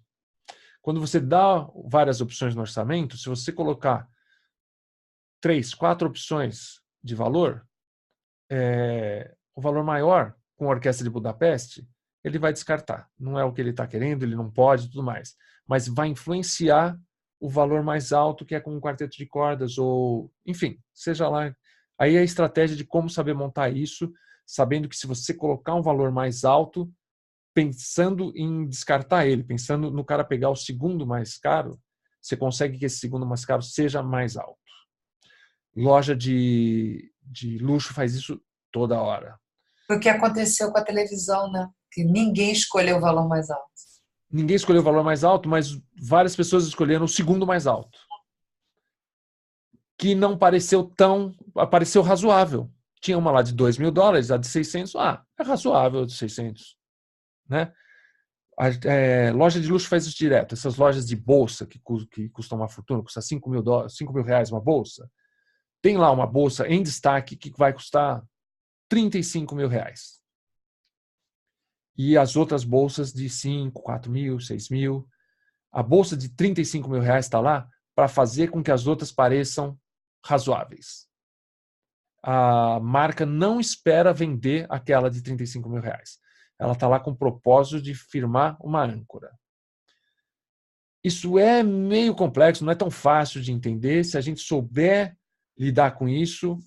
S1: Quando você dá várias opções no orçamento, se você colocar 3, 4 opções de valor, o valor maior com a Orquestra de Budapeste, ele vai descartar. Não é o que ele está querendo, ele não pode e tudo mais. Mas vai influenciar o valor mais alto, que é com um quarteto de cordas, ou enfim, seja lá. Aí é a estratégia de como saber montar isso, sabendo que se você colocar um valor mais alto, pensando em descartar ele, pensando no cara pegar o segundo mais caro, você consegue que esse segundo mais caro seja mais alto. Loja de luxo faz isso toda hora.
S2: Foi o que aconteceu com a televisão, né? Que ninguém escolheu o valor mais alto.
S1: Ninguém escolheu o valor mais alto, mas várias pessoas escolheram o segundo mais alto. Que não pareceu razoável. Tinha uma lá de $2.000, a de 600, é razoável de 600. Né? Loja de luxo faz isso direto. Essas lojas de bolsa que custam uma fortuna, custa $5.000 uma bolsa. Tem lá uma bolsa em destaque que vai custar R$35 mil. E as outras bolsas de 5, 4 mil, 6 mil. A bolsa de R$35 mil está lá para fazer com que as outras pareçam razoáveis. A marca não espera vender aquela de R$35 mil. Ela está lá com o propósito de firmar uma âncora. Isso é meio complexo, não é tão fácil de entender. Se a gente souber lidar com isso,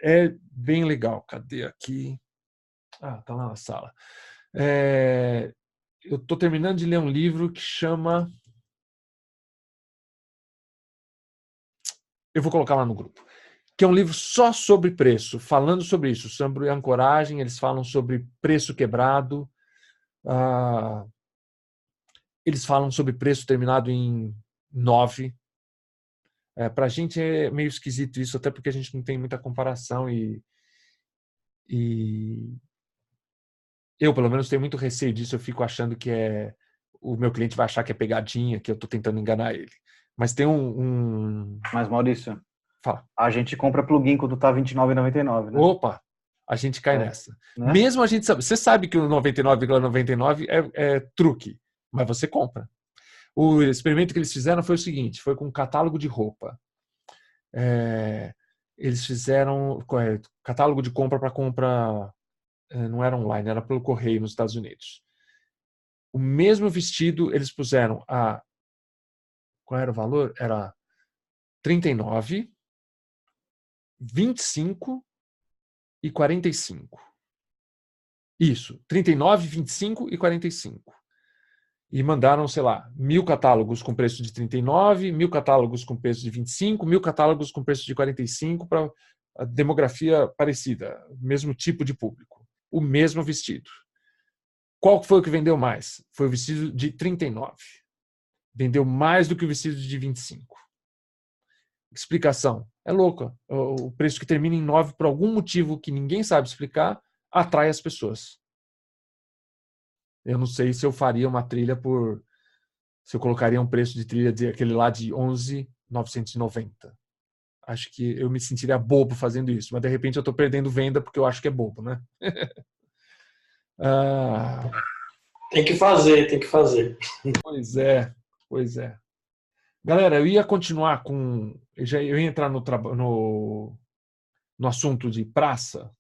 S1: é bem legal. Cadê aqui? Tá lá na sala. Eu estou terminando de ler um livro que chama... Eu vou colocar lá no grupo. Que é um livro só sobre preço, falando sobre isso, sobre ancoragem, eles falam sobre preço quebrado, eles falam sobre preço terminado em 9. Para a gente é meio esquisito isso, até porque a gente não tem muita comparação e eu, pelo menos, tenho muito receio disso. Eu fico achando que o meu cliente vai achar que é pegadinha, que eu estou tentando enganar ele. Mas tem
S8: Mas, Maurício,
S1: fala.
S8: A gente compra plugin quando tá R$29,99, né?
S1: Opa, a gente cai nessa. Né? Mesmo a gente sabe. Você sabe que o 99,99 é truque, mas você compra. O experimento que eles fizeram foi o seguinte, foi com um catálogo de roupa. Eles fizeram catálogo de compra para compra, não era online, era pelo correio nos Estados Unidos. O mesmo vestido, eles puseram qual era o valor? Era 39, 25 e 45. Isso, 39, 25 e 45. E mandaram, sei lá, 1.000 catálogos com preço de 39, 1.000 catálogos com preço de 25, 1.000 catálogos com preço de 45 para a demografia parecida, mesmo tipo de público, o mesmo vestido. Qual foi o que vendeu mais? Foi o vestido de 39. Vendeu mais do que o vestido de 25. Explicação. É louca. O preço que termina em 9, por algum motivo que ninguém sabe explicar, atrai as pessoas. Eu não sei se eu faria uma trilha se eu colocaria um preço de trilha aquele lá de 11.990. Acho que eu me sentiria bobo fazendo isso, mas de repente eu estou perdendo venda porque eu acho que é bobo, né?
S9: Tem que fazer, tem que fazer.
S1: Pois é. Galera, eu ia continuar eu ia entrar no assunto de praça,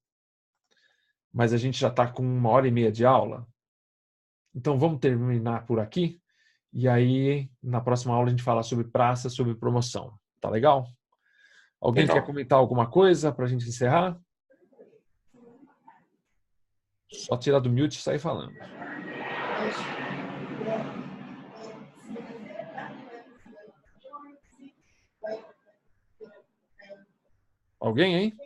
S1: mas a gente já está com 1h30 de aula. Então vamos terminar por aqui. E aí, na próxima aula, a gente fala sobre praça, sobre promoção. Tá legal? Alguém quer comentar alguma coisa para a gente encerrar? Só tirar do mute e sair falando. Alguém, hein?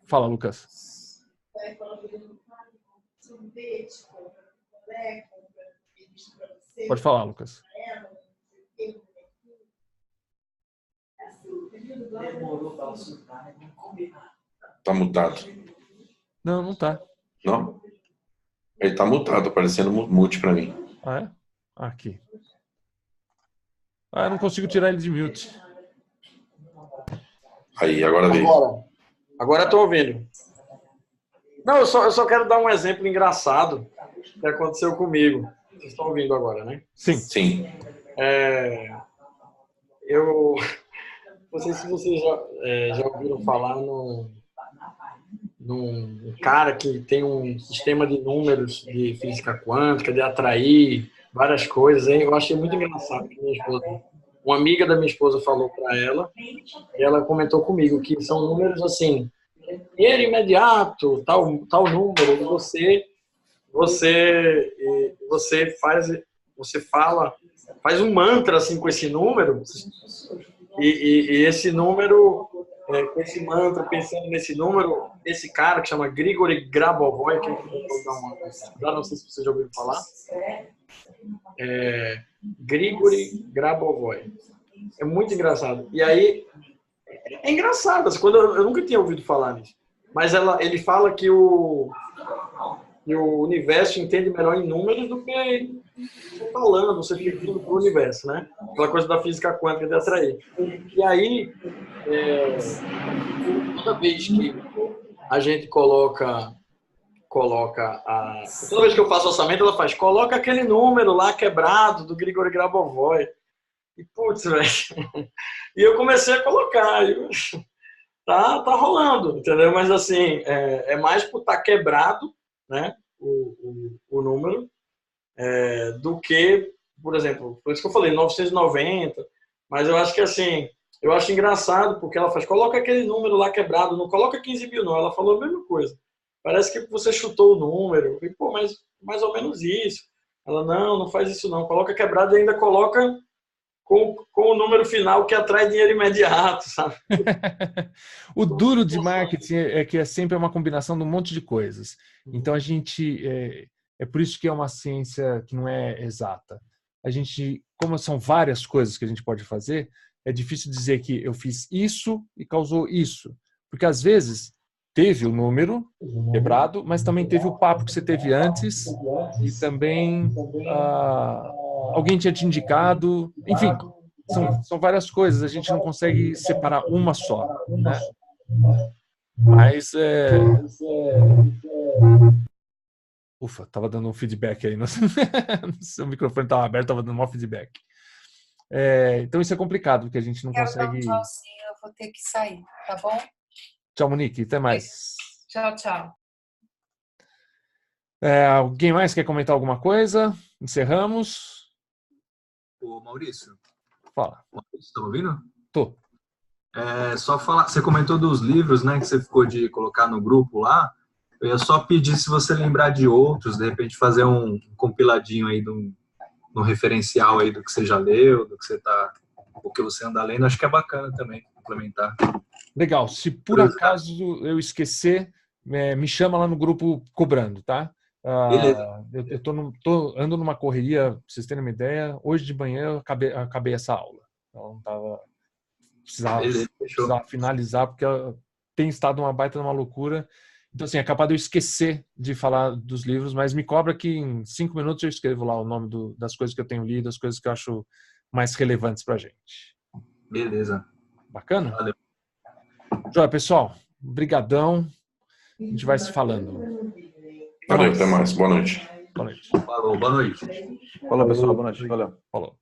S1: Fala, Lucas. Pode falar, Lucas.
S5: Tá mutado.
S1: Não, não tá.
S5: Não? Ele tá mutado, aparecendo mute pra mim.
S1: Ah, é? Aqui. Ah, eu não consigo tirar ele de mute.
S5: Aí, agora veio.
S9: Agora eu tô ouvindo. Não, eu só quero dar um exemplo engraçado que aconteceu comigo. Vocês estão ouvindo agora, né?
S1: Sim.
S5: Sim.
S9: Eu não sei se vocês já ouviram falar num cara que tem um sistema de números de física quântica, de atrair várias coisas. Hein? Eu achei muito engraçado que minha esposa, uma amiga da minha esposa falou para ela, e ela comentou comigo que são números assim, dinheiro imediato, tal número, você faz um mantra assim com esse número, e esse número, com esse mantra, pensando nesse número, esse cara que chama Grigori Grabovoi, que eu não sei se vocês já ouviram falar, Grigori Grabovoi. É muito engraçado. E aí, é engraçado, quando eu nunca tinha ouvido falar nisso. Mas ele fala que o universo entende melhor em números do que você falando, você fica tudo pro universo, né? Aquela coisa da física quântica de atrair. E aí, toda vez que a gente coloca toda vez que eu faço orçamento, ela faz, coloca aquele número lá quebrado do Grigori Grabovoi. E putz, velho. E eu comecei a colocar. Tá rolando, entendeu? Mas assim, é mais por estar quebrado, né? O número, do que, por exemplo, por isso que eu falei 990, mas eu acho que assim, eu acho engraçado porque ela faz, coloca aquele número lá quebrado, não coloca 15 mil não, ela falou a mesma coisa. Parece que você chutou o número, e pô, mas mais ou menos isso. Ela, não faz isso não, coloca quebrado e ainda coloca com o número final que atrai dinheiro imediato, sabe?
S1: O duro de marketing é que é sempre uma combinação de um monte de coisas. Então a gente é por isso que é uma ciência que não é exata. A gente, como são várias coisas que a gente pode fazer, é difícil dizer que eu fiz isso e causou isso, porque às vezes teve o número quebrado, mas também teve o papo que você teve antes e também alguém tinha te indicado, enfim, são várias coisas, a gente não consegue separar uma só, né? Mas ufa, tava dando um feedback aí, seu microfone estava aberto, tava dando um feedback. Então isso é complicado, porque a gente não consegue...
S2: Quero dar um tchau, sim, eu vou ter que sair, tá bom?
S1: Tchau, Monique, até mais.
S2: Tchau.
S1: Alguém mais quer comentar alguma coisa? Encerramos.
S11: Ô, Maurício.
S1: Fala.
S11: Maurício, tá ouvindo?
S1: Tô.
S11: Só falar, você comentou dos livros, né, que você ficou de colocar no grupo lá. Eu ia só pedir se você lembrar de outros, de repente fazer um compiladinho aí no referencial aí do que você já leu, do que você anda lendo. Acho que é bacana também complementar.
S1: Legal. Se por acaso eu esquecer, me chama lá no grupo cobrando, tá?
S11: Beleza.
S1: Eu ando numa correria, pra vocês terem uma ideia. Hoje de manhã eu acabei essa aula. Então precisava finalizar, porque tem estado uma baita de uma loucura. Então, assim, é capaz de eu esquecer de falar dos livros, mas me cobra que em 5 minutos eu escrevo lá o nome das coisas que eu tenho lido, as coisas que eu acho mais relevantes pra gente.
S11: Beleza.
S1: Bacana?
S11: Valeu.
S1: Joia, pessoal. Brigadão. A gente vai se falando.
S5: Valeu, até mais. Boa noite.
S1: Boa noite.
S11: Falou, boa noite.
S8: Falou, pessoal. Boa noite. Valeu.
S1: Falou.